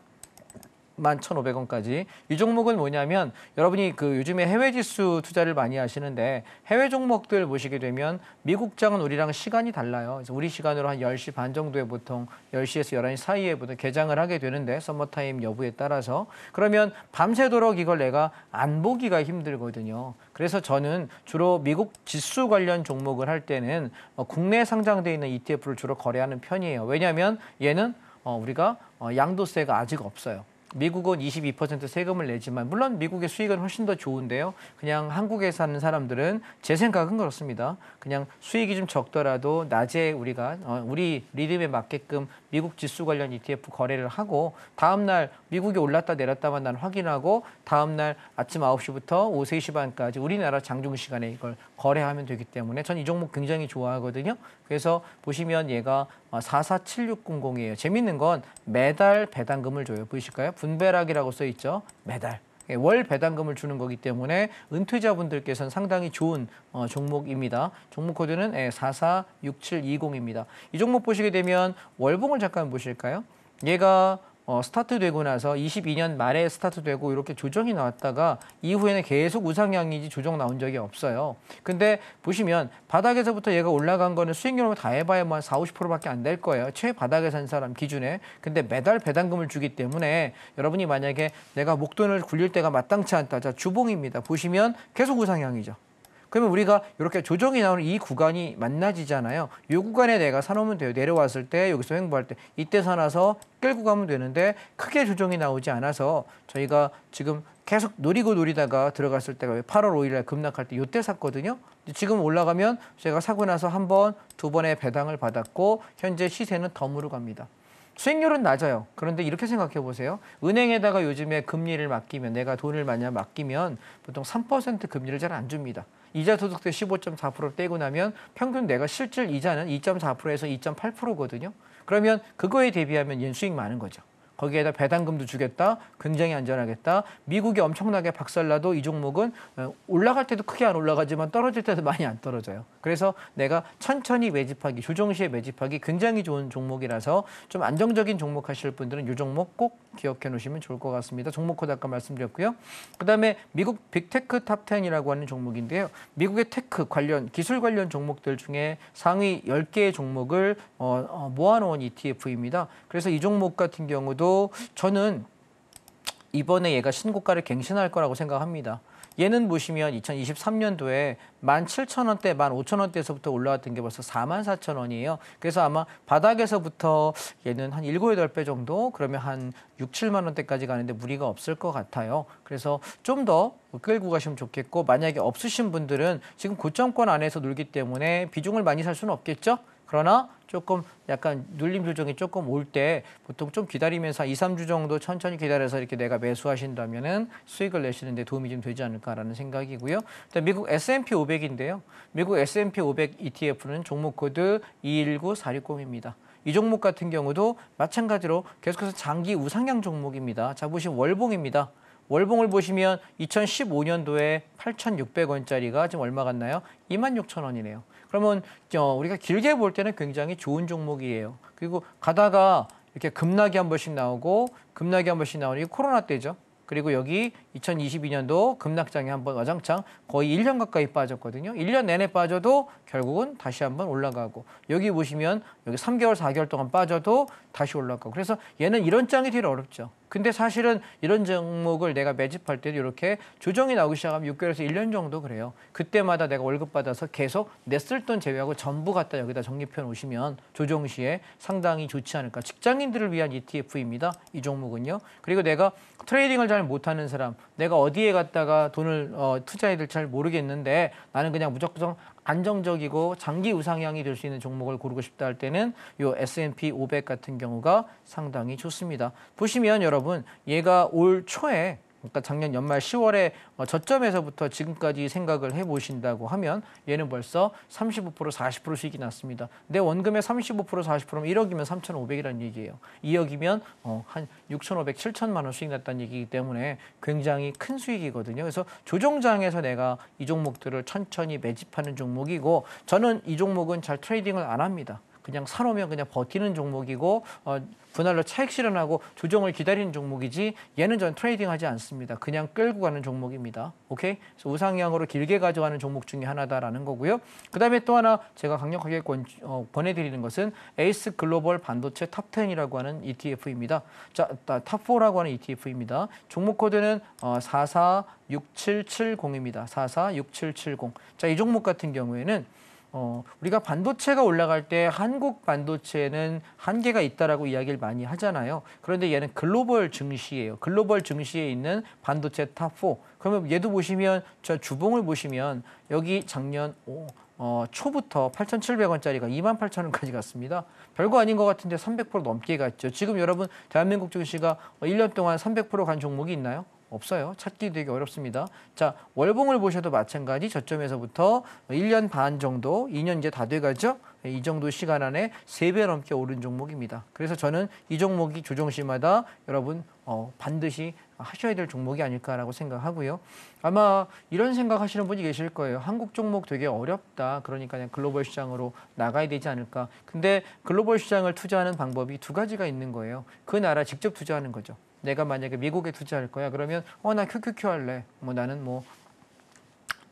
11,500원까지. 이 종목은 뭐냐면 여러분이 그 요즘에 해외 지수 투자를 많이 하시는데 해외 종목들 보시게 되면 미국장은 우리랑 시간이 달라요. 그래서 우리 시간으로 한 10시 반 정도에 보통 10시에서 11시 사이에 보통 개장을 하게 되는데 서머타임 여부에 따라서 그러면 밤새도록 이걸 내가 안 보기가 힘들거든요. 그래서 저는 주로 미국 지수 관련 종목을 할 때는 국내 상장되어 있는 ETF를 주로 거래하는 편이에요. 왜냐하면 얘는 우리가 양도세가 아직 없어요. 미국은 22% 세금을 내지만 물론 미국의 수익은 훨씬 더 좋은데요. 그냥 한국에 사는 사람들은 제 생각은 그렇습니다. 그냥 수익이 좀 적더라도 낮에 우리가 우리 리듬에 맞게끔 미국 지수 관련 ETF 거래를 하고 다음날 미국이 올랐다 내렸다만 난 확인하고 다음날 아침 9시부터 오후 3시 반까지 우리나라 장중 시간에 이걸 거래하면 되기 때문에 전 이 종목 굉장히 좋아하거든요. 그래서 보시면 얘가 447600이에요. 재밌는 건 매달 배당금을 줘요. 보이실까요? 분배락이라고 써 있죠. 매달. 월 배당금을 주는 거기 때문에 은퇴자분들께서는 상당히 좋은 종목입니다. 종목 코드는 446720입니다. 이 종목 보시게 되면 월봉을 잠깐 보실까요? 얘가 스타트되고 나서 22년 말에 스타트되고 이렇게 조정이 나왔다가 이후에는 계속 우상향이지 조정 나온 적이 없어요. 근데 보시면 바닥에서부터 얘가 올라간 거는 수익률로 다 해봐야 뭐 한 40, 50%밖에 안 될 거예요. 최바닥에 산 사람 기준에. 근데 매달 배당금을 주기 때문에 여러분이 만약에 내가 목돈을 굴릴 때가 마땅치 않다. 자, 주봉입니다. 보시면 계속 우상향이죠. 그러면 우리가 이렇게 조정이 나오는 이 구간이 만나지잖아요. 이 구간에 내가 사놓으면 돼요. 내려왔을 때 여기서 횡보할 때 이때 사놔서 끌고 가면 되는데 크게 조정이 나오지 않아서 저희가 지금 계속 노리다가 들어갔을 때가 8월 5일 날 급락할 때 이때 샀거든요. 지금 올라가면 제가 사고 나서 한 번, 두 번의 배당을 받았고 현재 시세는 덤으로 갑니다. 수익률은 낮아요. 그런데 이렇게 생각해 보세요. 은행에다가 요즘에 금리를 맡기면 내가 돈을 만약 맡기면 보통 3% 금리를 잘 안 줍니다. 이자 소득세 15.4% 떼고 나면 평균 내가 실질 이자는 2.4%에서 2.8%거든요. 그러면 그거에 대비하면 얘는 수익 많은 거죠. 거기에다 배당금도 주겠다. 굉장히 안전하겠다. 미국이 엄청나게 박살나도 이 종목은 올라갈 때도 크게 안 올라가지만 떨어질 때도 많이 안 떨어져요. 그래서 내가 천천히 매집하기, 조정 시에 매집하기 굉장히 좋은 종목이라서 좀 안정적인 종목 하실 분들은 이 종목 꼭 기억해 놓으시면 좋을 것 같습니다. 종목 코드 아까 말씀드렸고요. 그다음에 미국 빅테크 탑10이라고 하는 종목인데요. 미국의 테크 관련, 기술 관련 종목들 중에 상위 10개의 종목을 모아놓은 ETF입니다. 그래서 이 종목 같은 경우도 저는 이번에 얘가 신고가를 갱신할 거라고 생각합니다. 얘는 보시면 2023년도에 17,000원대, 15,000원대에서부터 올라왔던 게 벌써 44,000원이에요. 그래서 아마 바닥에서부터 얘는 한 7, 8배 정도, 그러면 한 6, 7만 원대까지 가는데 무리가 없을 것 같아요. 그래서 좀 더 끌고 가시면 좋겠고, 만약에 없으신 분들은 지금 고점권 안에서 놀기 때문에 비중을 많이 살 수는 없겠죠? 그러나 조금 약간 눌림 조정이 조금 올 때 보통 좀 기다리면서 2, 3주 정도 천천히 기다려서 이렇게 내가 매수하신다면은 수익을 내시는데 도움이 좀 되지 않을까라는 생각이고요. 미국 S&P 500인데요. 미국 S&P 500 ETF는 종목 코드 219460입니다. 이 종목 같은 경우도 마찬가지로 계속해서 장기 우상향 종목입니다. 자, 보시면 월봉입니다. 월봉을 보시면 2015년도에 8,600원짜리가 지금 얼마 같나요? 26,000원이네요. 그러면 우리가 길게 볼 때는 굉장히 좋은 종목이에요. 그리고 가다가 이렇게 급락이 한 번씩 나오고 급락이 한 번씩 나오는 게 코로나 때죠. 그리고 여기 2022년도 급락장에 한번 와장창 거의 1년 가까이 빠졌거든요. 1년 내내 빠져도 결국은 다시 한번 올라가고 여기 보시면 여기 3개월, 4개월 동안 빠져도 다시 올라가고 그래서 얘는 이런 장이 되게 어렵죠. 근데 사실은 이런 종목을 내가 매집할 때도 이렇게 조정이 나오기 시작하면 6개월에서 1년 정도 그래요. 그때마다 내가 월급 받아서 계속 내 쓸 돈 제외하고 전부 갖다 여기다 적립해 놓으시면 조정 시에 상당히 좋지 않을까. 직장인들을 위한 ETF입니다. 이 종목은요. 그리고 내가 트레이딩을 잘 못하는 사람, 내가 어디에 갔다가 돈을 투자해야 될지 잘 모르겠는데 나는 그냥 무조건 안정적이고 장기 우상향이 될 수 있는 종목을 고르고 싶다 할 때는 이 S&P 500 같은 경우가 상당히 좋습니다. 보시면 여러분 얘가 올 초에 그러니까 작년 연말 10월에 저점에서부터 지금까지 생각을 해보신다고 하면 얘는 벌써 35% 40% 수익이 났습니다. 내 원금의 35% 40%면 1억이면 3,500이라는 얘기예요. 2억이면 한 6,500, 7천만 원 수익 났다는 얘기이기 때문에 굉장히 큰 수익이거든요. 그래서 조정장에서 내가 이 종목들을 천천히 매집하는 종목이고 저는 이 종목은 잘 트레이딩을 안 합니다. 그냥 사놓으면 그냥 버티는 종목이고 분할로 차익 실현하고 조정을 기다리는 종목이지 얘는 전 트레이딩하지 않습니다. 그냥 끌고 가는 종목입니다. 오케이? 그래서 우상향으로 길게 가져가는 종목 중에 하나다라는 거고요. 그다음에 또 하나 제가 강력하게 권해드리는 것은 에이스 글로벌 반도체 탑10이라고 하는 ETF입니다. 자, 탑4라고 하는 ETF입니다. 종목 코드는 446770입니다. 446770. 자, 이 종목 같은 경우에는 우리가 반도체가 올라갈 때 한국 반도체는 한계가 있다라고 이야기를 많이 하잖아요. 그런데 얘는 글로벌 증시예요. 글로벌 증시에 있는 반도체 탑4. 그러면 얘도 보시면 저 주봉을 보시면 여기 작년 초부터 8,700원짜리가 28,000원까지 갔습니다. 별거 아닌 것 같은데 300% 넘게 갔죠. 지금 여러분 대한민국 증시가 1년 동안 300% 간 종목이 있나요? 없어요. 찾기 되게 어렵습니다. 자, 월봉을 보셔도 마찬가지 저점에서부터 1년 반 정도, 2년 이제 다 돼가죠. 이 정도 시간 안에 3배 넘게 오른 종목입니다. 그래서 저는 이 종목이 조정시마다 여러분 반드시 하셔야 될 종목이 아닐까라고 생각하고요. 아마 이런 생각하시는 분이 계실 거예요. 한국 종목 되게 어렵다. 그러니까 그냥 글로벌 시장으로 나가야 되지 않을까. 근데 글로벌 시장을 투자하는 방법이 두 가지가 있는 거예요. 그 나라 직접 투자하는 거죠. 내가 만약에 미국에 투자할 거야. 그러면 나 QQQ 할래. 나는 뭐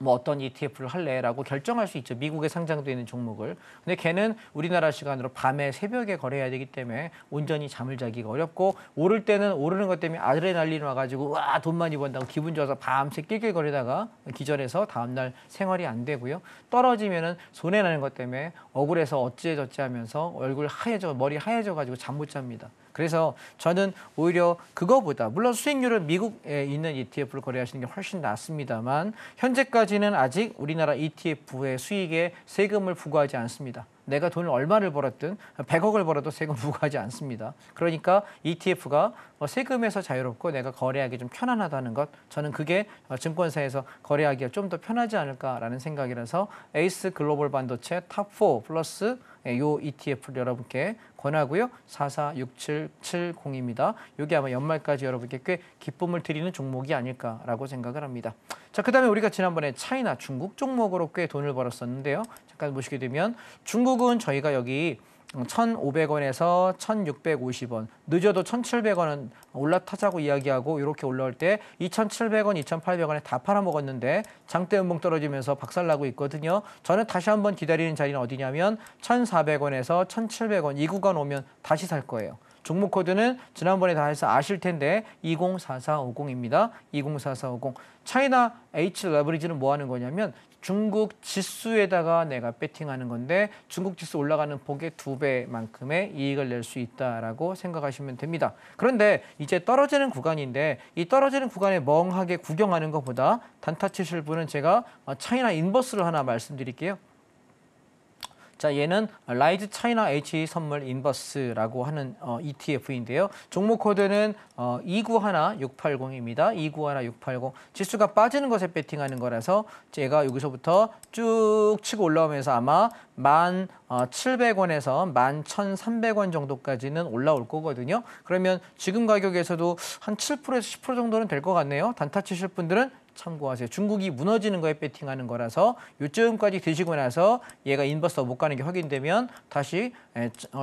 어떤 ETF를 할래라고 결정할 수 있죠. 미국에 상장되어 있는 종목을. 근데 걔는 우리나라 시간으로 밤에 새벽에 거래해야 되기 때문에 온전히 잠을 자기가 어렵고 오를 때는 오르는 것 때문에 아드레날린 와가지고 와, 돈 많이 번다고 기분 좋아서 밤새 낄낄거리다가 기절해서 다음날 생활이 안 되고요. 떨어지면은 손해나는 것 때문에 억울해서 어찌저찌 하면서 얼굴 하얘져 머리 하얘져가지고 잠 못 잡니다. 그래서 저는 오히려 그거보다 물론 수익률은 미국에 있는 ETF를 거래하시는 게 훨씬 낫습니다만 현재까지는 아직 우리나라 ETF의 수익에 세금을 부과하지 않습니다. 내가 돈을 얼마를 벌었든 100억을 벌어도 세금 부과하지 않습니다. 그러니까 ETF가 세금에서 자유롭고 내가 거래하기 좀 편안하다는 것, 저는 그게 증권사에서 거래하기가 좀 더 편하지 않을까라는 생각이라서 에이스 글로벌 반도체 탑4 플러스 요 ETF를 여러분께 권하고요. 446770입니다. 이게 아마 연말까지 여러분께 꽤 기쁨을 드리는 종목이 아닐까라고 생각을 합니다. 자, 그다음에 우리가 지난번에 차이나 중국 종목으로 꽤 돈을 벌었었는데요. 잠깐 보시게 되면 중국은 저희가 여기 1,500원에서 1,650원, 늦어도 1,700원은 올라타자고 이야기하고 이렇게 올라올 때 2,700원, 2,800원에 다 팔아먹었는데 장대 연봉 떨어지면서 박살나고 있거든요. 저는 다시 한번 기다리는 자리는 어디냐면 1,400원에서 1,700원 이 구간 오면 다시 살 거예요. 종목 코드는 지난번에 다 해서 아실 텐데 204450입니다. 204450. 차이나 H 레버리지는 뭐 하는 거냐면 중국 지수에다가 내가 배팅하는 건데 중국 지수 올라가는 폭의 2배만큼의 이익을 낼 수 있다라고 생각하시면 됩니다. 그런데 이제 떨어지는 구간인데 이 떨어지는 구간에 멍하게 구경하는 것보다 단타 치실 분은 제가 차이나 인버스를 하나 말씀드릴게요. 자, 얘는 라이즈 차이나 H 선물 인버스라고 하는 ETF인데요. 종목 코드는 291680입니다. 291680. 지수가 빠지는 것에 배팅하는 거라서 제가 여기서부터 쭉 치고 올라오면서 아마 1,700원에서 11,300원 정도까지는 올라올 거거든요. 그러면 지금 가격에서도 한 7%에서 10% 정도는 될 것 같네요. 단타 치실 분들은 참고하세요. 중국이 무너지는 거에 배팅하는 거라서 요쯤까지 드시고 나서 얘가 인버스가 못 가는 게 확인되면 다시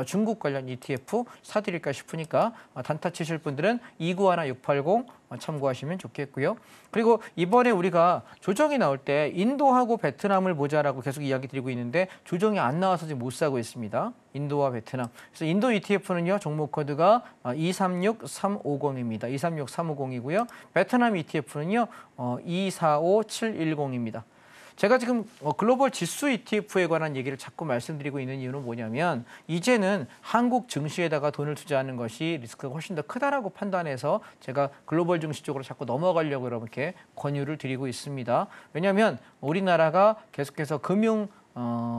중국 관련 ETF 사드릴까 싶으니까 단타 치실 분들은 291680 참고하시면 좋겠고요. 그리고 이번에 우리가 조정이 나올 때 인도하고 베트남을 보자라고 계속 이야기 드리고 있는데 조정이 안 나와서 지금 못 사고 있습니다. 인도와 베트남. 그래서 인도 ETF는요, 종목 코드가 236350입니다. 236350이고요. 베트남 ETF는요, 245710입니다. 제가 지금 글로벌 지수 ETF에 관한 얘기를 자꾸 말씀드리고 있는 이유는 뭐냐면 이제는 한국 증시에다가 돈을 투자하는 것이 리스크가 훨씬 더 크다라고 판단해서 제가 글로벌 증시 쪽으로 자꾸 넘어가려고 이렇게 권유를 드리고 있습니다. 왜냐하면 우리나라가 계속해서 금융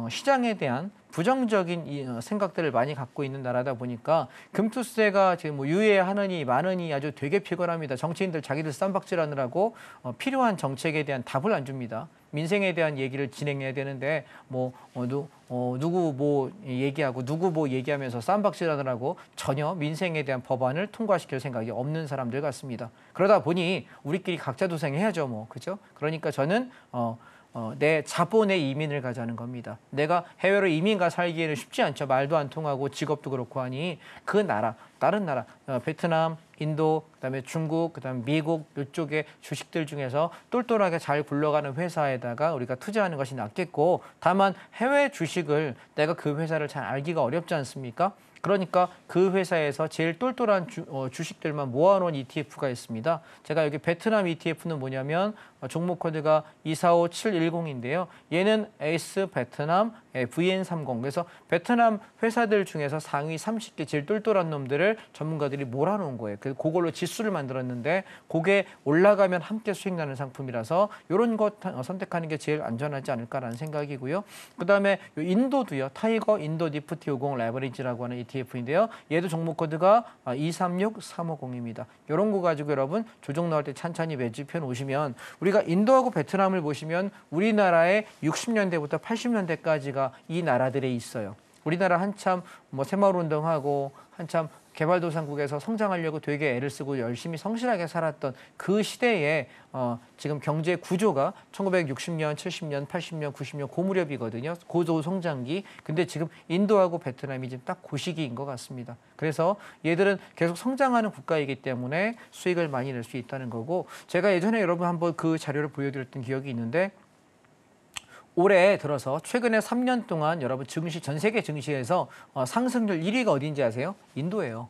시장에 대한 부정적인 생각들을 많이 갖고 있는 나라다 보니까 금투세가 지금 뭐 유예하느니 마느니 아주 되게 피곤합니다. 정치인들 자기들 쌈박질하느라고 필요한 정책에 대한 답을 안 줍니다. 민생에 대한 얘기를 진행해야 되는데 누구 뭐 얘기하고 누구 뭐 얘기하면서 쌈박질하느라고 전혀 민생에 대한 법안을 통과시킬 생각이 없는 사람들 같습니다. 그러다 보니 우리끼리 각자 도생해야죠, 뭐 그죠? 그러니까 저는 내 자본의 이민을 가자는 겁니다. 내가 해외로 이민가 살기에는 쉽지 않죠. 말도 안 통하고 직업도 그렇고 하니 그 나라, 다른 나라, 베트남, 인도, 그다음에 중국, 그다음에 미국 이쪽의 주식들 중에서 똘똘하게 잘 굴러가는 회사에다가 우리가 투자하는 것이 낫겠고, 다만 해외 주식을 내가 그 회사를 잘 알기가 어렵지 않습니까? 그러니까 그 회사에서 제일 똘똘한 주식들만 모아놓은 ETF가 있습니다. 제가 여기 베트남 ETF는 뭐냐면 종목 코드가 245710인데요. 얘는 에이스 베트남 VN30. 그래서 베트남 회사들 중에서 상위 30개 제일 똘똘한 놈들을 전문가들이 몰아놓은 거예요. 그걸로 지수를 만들었는데 그게 올라가면 함께 수익 나는 상품이라서 이런 것 선택하는 게 제일 안전하지 않을까라는 생각이고요. 그다음에 인도도요. 타이거 인도 니프티 50 레버리지라고 하는 ETF인데요. 얘도 종목 코드가 236350입니다. 이런 거 가지고 여러분 조정 나올 때 찬찬히 매집해 놓으시면 우리가 인도하고 베트남을 보시면 우리나라의 60년대부터 80년대까지가 이 나라들에 있어요. 우리나라 한참 뭐 새마을운동하고 한참 개발도상국에서 성장하려고 되게 애를 쓰고 열심히 성실하게 살았던 그 시대에 지금 경제 구조가 1960년, 70년, 80년, 90년 그 무렵이거든요. 고도 성장기. 근데 지금 인도하고 베트남이 지금 딱 그 시기인 것 같습니다. 그래서 얘들은 계속 성장하는 국가이기 때문에 수익을 많이 낼 수 있다는 거고, 제가 예전에 여러분 한번 그 자료를 보여드렸던 기억이 있는데 올해 들어서 최근에 3년 동안 여러분 증시, 전 세계 증시에서 상승률 1위가 어딘지 아세요? 인도예요.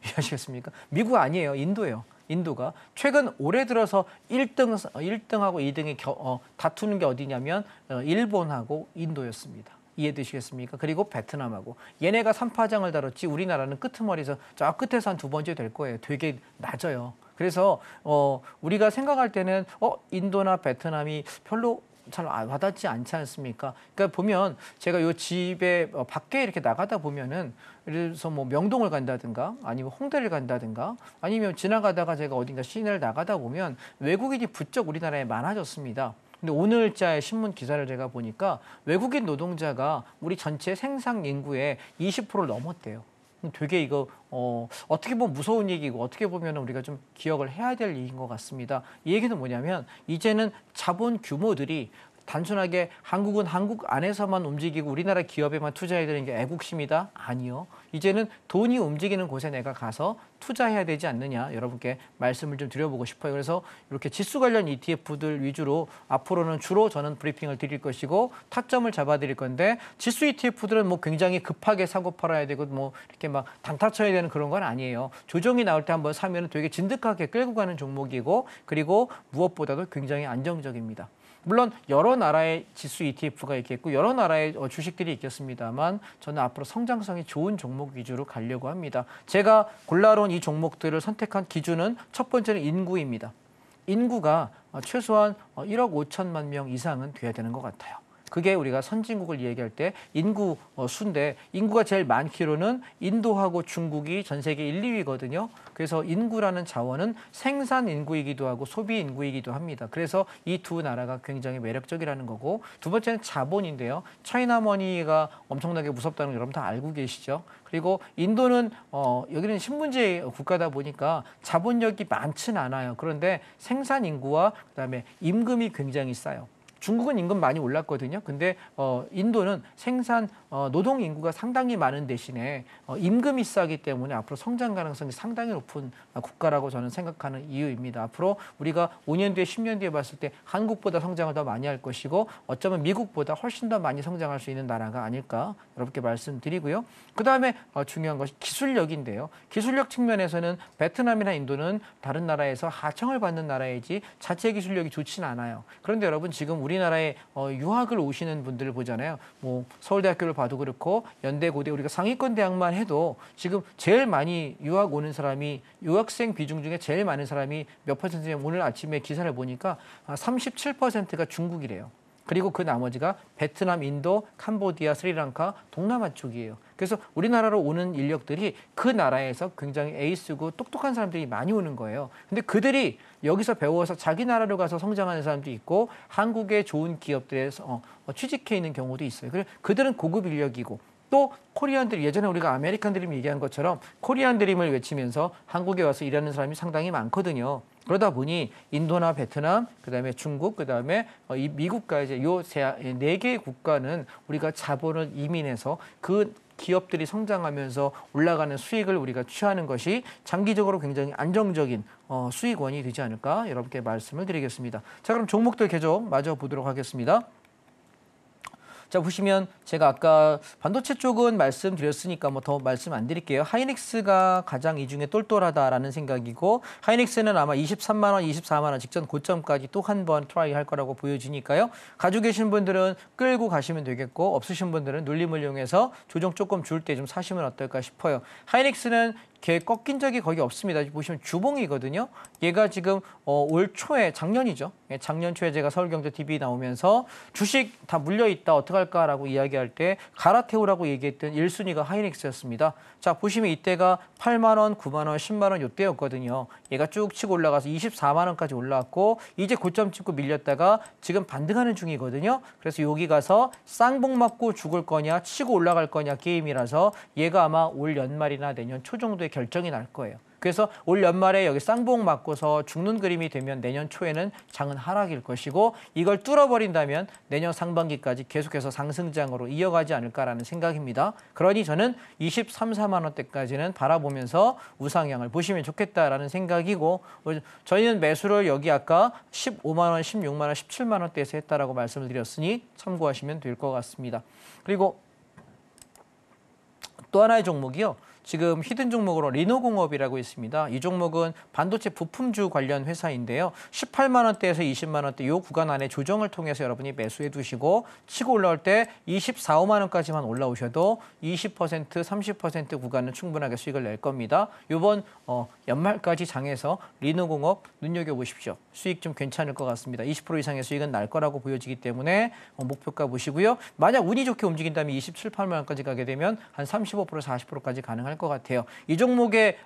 이해하시겠습니까? 미국 아니에요. 인도예요. 인도가 최근 올해 들어서 1등하고 2등이 다투는 게 어디냐면 일본하고 인도였습니다. 이해되시겠습니까? 그리고 베트남하고 얘네가 3파장을 다뤘지 우리나라는 끄트머리에서 저 끝에서 한 두 번째 될 거예요. 되게 낮아요. 그래서 우리가 생각할 때는 인도나 베트남이 별로 잘 와닿지 않지 않습니까? 그러니까 보면 제가 요 집에 밖에 이렇게 나가다 보면은 그래서 뭐 명동을 간다든가 아니면 홍대를 간다든가 아니면 지나가다가 제가 어딘가 시내를 나가다 보면 외국인이 부쩍 우리나라에 많아졌습니다. 근데 오늘자의 신문 기사를 제가 보니까 외국인 노동자가 우리 전체 생산 인구의 20%를 넘었대요. 되게 이거 어떻게 보면 무서운 얘기고 어떻게 보면 우리가 좀 기억을 해야 될 얘기인 것 같습니다. 이 얘기는 뭐냐면 이제는 자본 규모들이 단순하게 한국은 한국 안에서만 움직이고 우리나라 기업에만 투자해야 되는 게 애국심이다? 아니요. 이제는 돈이 움직이는 곳에 내가 가서 투자해야 되지 않느냐, 여러분께 말씀을 좀 드려보고 싶어요. 그래서 이렇게 지수 관련 ETF들 위주로 앞으로는 주로 저는 브리핑을 드릴 것이고 타점을 잡아드릴 건데, 지수 ETF들은 뭐 굉장히 급하게 사고 팔아야 되고 뭐 이렇게 막 단타 쳐야 되는 그런 건 아니에요. 조정이 나올 때 한번 사면 되게 진득하게 끌고 가는 종목이고, 그리고 무엇보다도 굉장히 안정적입니다. 물론 여러 나라의 지수 ETF가 있겠고 여러 나라의 주식들이 있겠습니다만 저는 앞으로 성장성이 좋은 종목 위주로 가려고 합니다. 제가 골라놓은 이 종목들을 선택한 기준은 첫 번째는 인구입니다. 인구가 최소한 1억 5천만 명 이상은 돼야 되는 것 같아요. 그게 우리가 선진국을 얘기할 때 인구 수인데 인구가 제일 많기로는 인도하고 중국이 전 세계 1, 2위거든요. 그래서 인구라는 자원은 생산 인구이기도 하고 소비 인구이기도 합니다. 그래서 이 두 나라가 굉장히 매력적이라는 거고, 두 번째는 자본인데요. 차이나머니가 엄청나게 무섭다는 거 여러분 다 알고 계시죠? 그리고 인도는 여기는 신문지 국가다 보니까 자본력이 많진 않아요. 그런데 생산 인구와 그다음에 임금이 굉장히 싸요. 중국은 임금 많이 올랐거든요. 근데 인도는 생산 노동 인구가 상당히 많은 대신에 임금이 싸기 때문에 앞으로 성장 가능성이 상당히 높은 국가라고 저는 생각하는 이유입니다. 앞으로 우리가 5년 뒤에 10년 뒤에 봤을 때 한국보다 성장을 더 많이 할 것이고 어쩌면 미국보다 훨씬 더 많이 성장할 수 있는 나라가 아닐까 이렇게 말씀드리고요. 그다음에 중요한 것이 기술력인데요. 기술력 측면에서는 베트남이나 인도는 다른 나라에서 하청을 받는 나라이지 자체 기술력이 좋지는 않아요. 그런데 여러분 지금 우리나라에 유학을 오시는 분들을 보잖아요. 뭐 서울대학교를 봐도 그렇고 연대, 고대 우리가 상위권 대학만 해도 지금 제일 많이 유학 오는 사람이 유학생 비중 중에 제일 많은 사람이 몇 퍼센트냐면 오늘 아침에 기사를 보니까 37%가 중국이래요. 그리고 그 나머지가 베트남, 인도, 캄보디아, 스리랑카, 동남아 쪽이에요. 그래서 우리나라로 오는 인력들이 그 나라에서 굉장히 에이스고 똑똑한 사람들이 많이 오는 거예요. 근데 그들이 여기서 배워서 자기 나라로 가서 성장하는 사람도 있고 한국의 좋은 기업들에서 취직해 있는 경우도 있어요. 그래서 그들은 고급 인력이고 또 코리안 드림, 예전에 우리가 아메리칸 드림 얘기한 것처럼 코리안 드림을 외치면서 한국에 와서 일하는 사람이 상당히 많거든요. 그러다 보니 인도나 베트남, 그다음에 중국, 그다음에 이 미국과 이제 요 네 개의 국가는 우리가 자본을 이민해서 그 기업들이 성장하면서 올라가는 수익을 우리가 취하는 것이 장기적으로 굉장히 안정적인 수익원이 되지 않을까 여러분께 말씀을 드리겠습니다. 자, 그럼 종목들 계속 마저 보도록 하겠습니다. 자, 보시면 제가 아까 반도체 쪽은 말씀드렸으니까 뭐 더 말씀 안 드릴게요. 하이닉스가 가장 이 중에 똘똘하다라는 생각이고 하이닉스는 아마 23만 원, 24만 원 직전 고점까지 또 한 번 트라이 할 거라고 보여지니까요. 가지고 계신 분들은 끌고 가시면 되겠고 없으신 분들은 눌림을 이용해서 조정 조금 줄 때 좀 사시면 어떨까 싶어요. 하이닉스는 걔 꺾인 적이 거의 없습니다. 보시면 주봉이거든요. 얘가 지금 올 초에 작년이죠. 작년 초에 제가 서울경제TV 나오면서 주식 다 물려있다 어떡할까라고 이야기할 때 갈아태우라고 얘기했던 1순위가 하이닉스였습니다. 자, 보시면 이때가 8만 원, 9만 원, 10만 원 이때였거든요. 얘가 쭉 치고 올라가서 24만 원까지 올라왔고 이제 고점 찍고 밀렸다가 지금 반등하는 중이거든요. 그래서 여기 가서 쌍봉 맞고 죽을 거냐 치고 올라갈 거냐 게임이라서 얘가 아마 올 연말이나 내년 초 정도에 결정이 날 거예요. 그래서 올 연말에 여기 쌍봉 맞고서 죽는 그림이 되면 내년 초에는 장은 하락일 것이고 이걸 뚫어버린다면 내년 상반기까지 계속해서 상승장으로 이어가지 않을까라는 생각입니다. 그러니 저는 23, 4만 원대까지는 바라보면서 우상향을 보시면 좋겠다라는 생각이고 저희는 매수를 여기 아까 15만 원, 16만 원, 17만 원대에서 했다라고 말씀을 드렸으니 참고하시면 될 것 같습니다. 그리고 또 하나의 종목이요. 지금 히든 종목으로 리노공업이라고 있습니다. 이 종목은 반도체 부품주 관련 회사인데요. 18만 원대에서 20만 원대 이 구간 안에 조정을 통해서 여러분이 매수해 두시고 치고 올라올 때 24, 5만 원까지만 올라오셔도 20%, 30% 구간은 충분하게 수익을 낼 겁니다. 이번 연말까지 장에서 리노공업 눈여겨보십시오. 수익 좀 괜찮을 것 같습니다. 20% 이상의 수익은 날 거라고 보여지기 때문에 목표가 보시고요. 만약 운이 좋게 움직인다면 27, 8만 원까지 가게 되면 한 35%, 40%까지 가능할 것 같아요. 이 종목의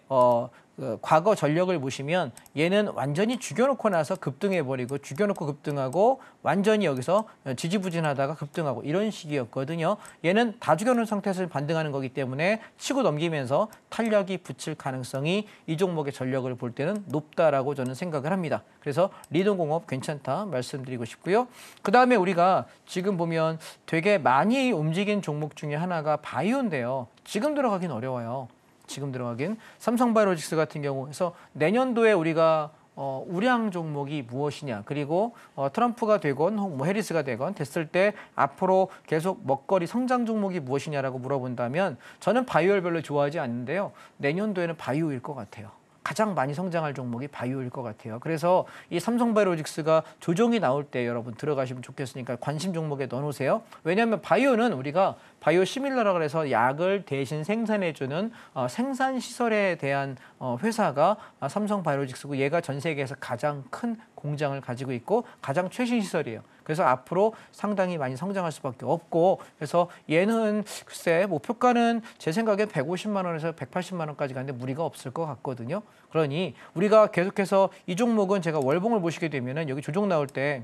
과거 전력을 보시면 얘는 완전히 죽여놓고 나서 급등해버리고 죽여놓고 급등하고 완전히 여기서 지지부진하다가 급등하고 이런 식이었거든요. 얘는 다 죽여놓은 상태에서 반등하는 거기 때문에 치고 넘기면서 탄력이 붙일 가능성이 이 종목의 전력을 볼 때는 높다라고 저는 생각을 합니다. 그래서 리노공업 괜찮다 말씀드리고 싶고요. 그다음에 우리가 지금 보면 되게 많이 움직인 종목 중에 하나가 바이오인데요. 지금 들어가긴 어려워요. 지금 들어가긴 삼성바이오로직스 같은 경우 해서 내년도에 우리가 우량 종목이 무엇이냐 그리고 트럼프가 되건 뭐 해리스가 되건 됐을 때 앞으로 계속 먹거리 성장 종목이 무엇이냐라고 물어본다면 저는 바이오를 별로 좋아하지 않는데요. 내년도에는 바이오일 것 같아요. 가장 많이 성장할 종목이 바이오일 것 같아요. 그래서 이 삼성바이오로직스가 조정이 나올 때 여러분 들어가시면 좋겠으니까 관심 종목에 넣어놓으세요. 왜냐하면 바이오는 우리가 바이오 시밀러라고 해서 약을 대신 생산해주는 생산 시설에 대한 회사가 삼성바이오로직스고 얘가 전 세계에서 가장 큰 공장을 가지고 있고 가장 최신 시설이에요. 그래서 앞으로 상당히 많이 성장할 수밖에 없고 그래서 얘는 글쎄 목표가는 제 생각에 150만 원에서 180만 원까지 가는데 무리가 없을 것 같거든요. 그러니 우리가 계속해서 이 종목은 제가 월봉을 보시게 되면은 여기 조정 나올 때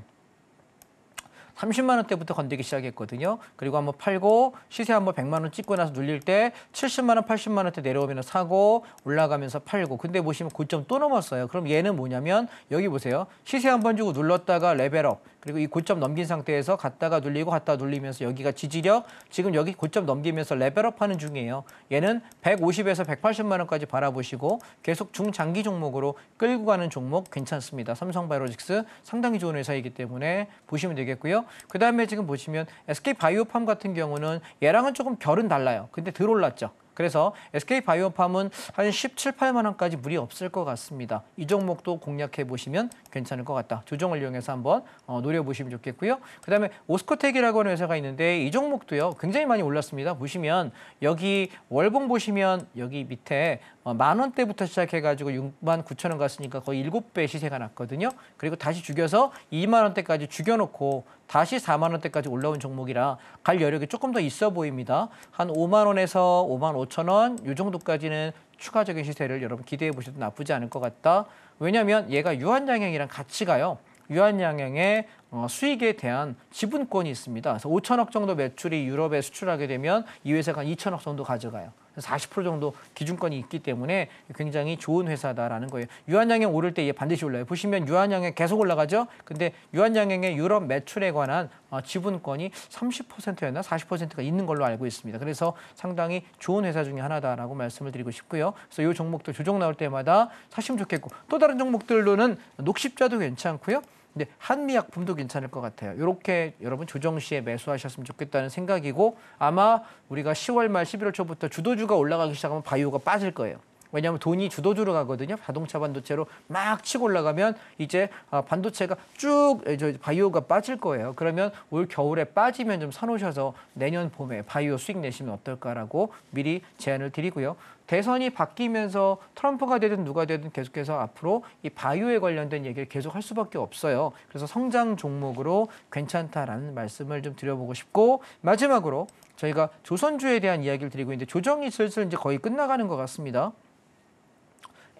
30만 원대부터 건들기 시작했거든요. 그리고 한번 팔고 시세 한번 100만 원 찍고 나서 눌릴 때 70만 원, 80만 원대 내려오면 사고 올라가면서 팔고. 근데 보시면 고점 또 넘었어요. 그럼 얘는 뭐냐면 여기 보세요. 시세 한번 주고 눌렀다가 레벨업. 그리고 이 고점 넘긴 상태에서 갔다가 눌리고 갔다가 눌리면서 여기가 지지력, 지금 여기 고점 넘기면서 레벨업하는 중이에요. 얘는 150에서 180만 원까지 바라보시고 계속 중장기 종목으로 끌고 가는 종목 괜찮습니다. 삼성바이오로직스 상당히 좋은 회사이기 때문에 보시면 되겠고요. 그다음에 지금 보시면 SK바이오팜 같은 경우는 얘랑은 조금 결은 달라요. 근데 덜 올랐죠. 그래서 SK바이오팜은 한 17, 8만 원까지 무리 없을 것 같습니다. 이 종목도 공략해 보시면 괜찮을 것 같다. 조정을 이용해서 한번 노려보시면 좋겠고요. 그다음에 오스코텍이라고 하는 회사가 있는데 이 종목도요. 굉장히 많이 올랐습니다. 보시면 여기 월봉 보시면 여기 밑에 만 원대부터 시작해가지고 6만 9천 원 갔으니까 거의 7배 시세가 났거든요. 그리고 다시 죽여서 2만 원대까지 죽여놓고 다시 4만 원대까지 올라온 종목이라 갈 여력이 조금 더 있어 보입니다. 한 5만 원에서 5만 5천 원 이 정도까지는 추가적인 시세를 여러분 기대해 보셔도 나쁘지 않을 것 같다. 왜냐하면 얘가 유한양행이랑 같이 가요. 유한양행의 수익에 대한 지분권이 있습니다. 그래서 5천억 정도 매출이 유럽에 수출하게 되면 이 회사가 2천억 정도 가져가요. 40% 정도 기준권이 있기 때문에 굉장히 좋은 회사다라는 거예요. 유한양행 오를 때 얘 반드시 올라요. 보시면 유한양행 계속 올라가죠. 근데 유한양행의 유럽 매출에 관한 지분권이 30%였나 40%가 있는 걸로 알고 있습니다. 그래서 상당히 좋은 회사 중에 하나다라고 말씀을 드리고 싶고요. 그래서 이 종목도 조정 나올 때마다 사시면 좋겠고 또 다른 종목들로는 녹십자도 괜찮고요. 근데 한미약품도 괜찮을 것 같아요. 이렇게 여러분 조정 시에 매수하셨으면 좋겠다는 생각이고 아마 우리가 10월 말 11월 초부터 주도주가 올라가기 시작하면 바이오가 빠질 거예요. 왜냐하면 돈이 주도주로 가거든요. 자동차 반도체로 막 치고 올라가면 이제 반도체가 쭉 바이오가 빠질 거예요. 그러면 올 겨울에 빠지면 좀 사놓으셔서 내년 봄에 바이오 수익 내시면 어떨까라고 미리 제안을 드리고요. 대선이 바뀌면서 트럼프가 되든 누가 되든 계속해서 앞으로 이 바이오에 관련된 얘기를 계속 할 수밖에 없어요. 그래서 성장 종목으로 괜찮다라는 말씀을 좀 드려보고 싶고 마지막으로 저희가 조선주에 대한 이야기를 드리고 있는데 조정이 슬슬 이제 거의 끝나가는 것 같습니다.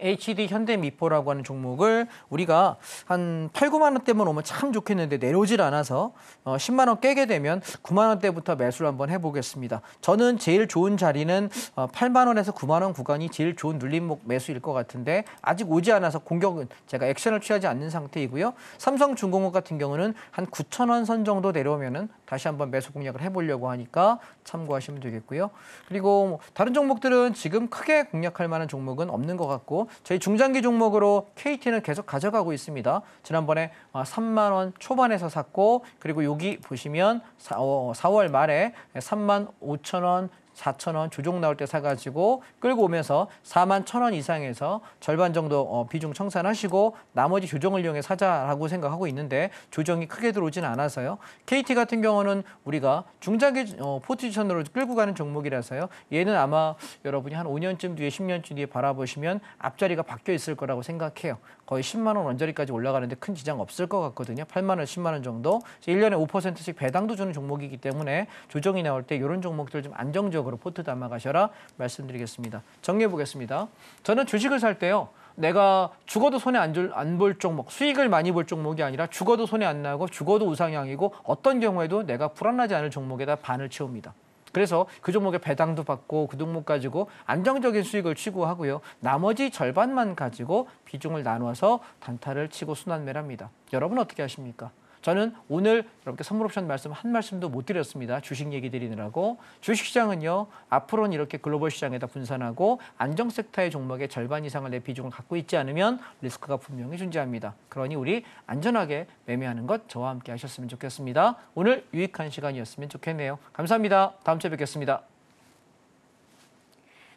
HD 현대미포라고 하는 종목을 우리가 한 8, 9만 원대만 오면 참 좋겠는데 내려오질 않아서 10만 원 깨게 되면 9만 원대부터 매수를 한번 해보겠습니다. 저는 제일 좋은 자리는 8만 원에서 9만 원 구간이 제일 좋은 눌림목 매수일 것 같은데 아직 오지 않아서 공격은 제가 액션을 취하지 않는 상태이고요. 삼성중공업 같은 경우는 한 9천 원 선 정도 내려오면은 다시 한번 매수 공략을 해보려고 하니까 참고하시면 되겠고요. 그리고 다른 종목들은 지금 크게 공략할 만한 종목은 없는 것 같고 저희 중장기 종목으로 KT는 계속 가져가고 있습니다. 지난번에 3만 원 초반에서 샀고 그리고 여기 보시면 4월 말에 3만 5천 원 4천 원 조정 나올 때 사가지고 끌고 오면서 4만 1천 원 이상에서 절반 정도 비중 청산하시고 나머지 조정을 이용해 사자라고 생각하고 있는데 조정이 크게 들어오진 않아서요. KT 같은 경우는 우리가 중장기 포지션으로 끌고 가는 종목이라서요. 얘는 아마 여러분이 한 5년쯤 뒤에 10년쯤 뒤에 바라보시면 앞자리가 바뀌어 있을 거라고 생각해요. 거의 10만 원 언저리까지 올라가는데 큰 지장 없을 것 같거든요. 8만 원, 10만 원 정도. 1년에 5%씩 배당도 주는 종목이기 때문에 조정이 나올 때 이런 종목들 좀 안정적으로 포트 담아 가셔라 말씀드리겠습니다. 정리해 보겠습니다. 저는 주식을 살 때요. 내가 죽어도 손해 안 볼 종목, 수익을 많이 볼 종목이 아니라 죽어도 손해 안 나고 죽어도 우상향이고 어떤 경우에도 내가 불안하지 않을 종목에다 반을 채웁니다. 그래서 그 종목에 배당도 받고 그 종목 가지고 안정적인 수익을 추구하고요. 나머지 절반만 가지고 비중을 나눠서 단타를 치고 순환매합니다. 여러분 어떻게 하십니까? 저는 오늘 여러분께 선물 옵션 말씀 한 말씀도 못 드렸습니다. 주식 얘기 드리느라고. 주식시장은요. 앞으로는 이렇게 글로벌 시장에다 분산하고 안정 섹터의 종목의 절반 이상을 내 비중을 갖고 있지 않으면 리스크가 분명히 존재합니다. 그러니 우리 안전하게 매매하는 것 저와 함께 하셨으면 좋겠습니다. 오늘 유익한 시간이었으면 좋겠네요. 감사합니다. 다음 주에 뵙겠습니다.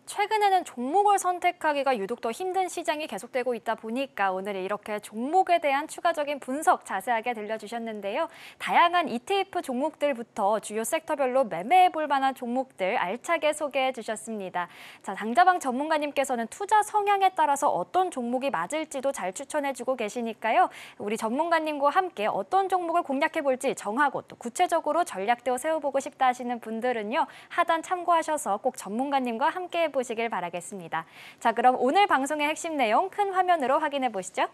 최근에는 종목을 선택하기가 유독 더 힘든 시장이 계속되고 있다 보니까 오늘 이렇게 종목에 대한 추가적인 분석 자세하게 들려주셨는데요. 다양한 ETF 종목들부터 주요 섹터별로 매매해 볼 만한 종목들 알차게 소개해 주셨습니다. 자, 당자방 전문가님께서는 투자 성향에 따라서 어떤 종목이 맞을지도 잘 추천해 주고 계시니까요. 우리 전문가님과 함께 어떤 종목을 공략해 볼지 정하고 또 구체적으로 전략도 세워보고 싶다 하시는 분들은요. 하단 참고하셔서 꼭 전문가님과 함께 보시길 바라겠습니다. 자, 그럼 오늘 방송의 핵심 내용 큰 화면으로 확인해 보시죠.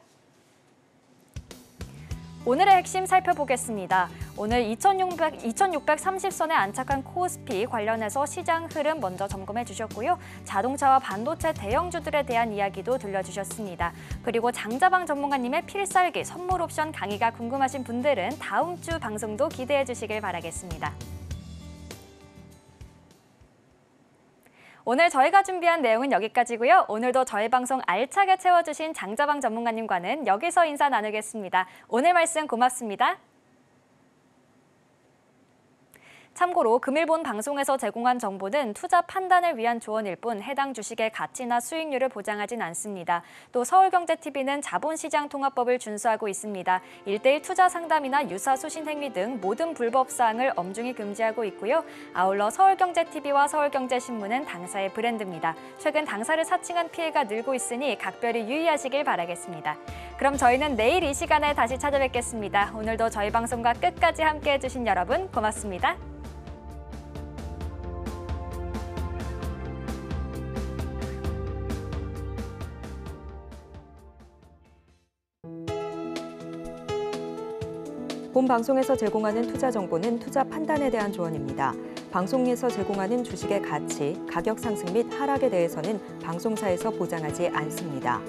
오늘의 핵심 살펴보겠습니다. 오늘 2630선에 안착한 코스피 관련해서 시장 흐름 먼저 점검해 주셨고요. 자동차와 반도체 대형주들에 대한 이야기도 들려주셨습니다. 그리고 장자방 전문가님의 필살기 선물 옵션 강의가 궁금하신 분들은 다음 주 방송도 기대해 주시길 바라겠습니다. 오늘 저희가 준비한 내용은 여기까지고요. 오늘도 저희 방송 알차게 채워주신 장자방 전문가님과는 여기서 인사 나누겠습니다. 오늘 말씀 고맙습니다. 참고로 금일본 방송에서 제공한 정보는 투자 판단을 위한 조언일 뿐 해당 주식의 가치나 수익률을 보장하진 않습니다. 또 서울경제TV는 자본시장통합법을 준수하고 있습니다. 1:1 투자 상담이나 유사 수신 행위 등 모든 불법 사항을 엄중히 금지하고 있고요. 아울러 서울경제TV와 서울경제신문은 당사의 브랜드입니다. 최근 당사를 사칭한 피해가 늘고 있으니 각별히 유의하시길 바라겠습니다. 그럼 저희는 내일 이 시간에 다시 찾아뵙겠습니다. 오늘도 저희 방송과 끝까지 함께해 주신 여러분 고맙습니다. 본 방송에서 제공하는 투자 정보는 투자 판단에 대한 조언입니다. 방송에서 제공하는 주식의 가치, 가격 상승 및 하락에 대해서는 방송사에서 보장하지 않습니다.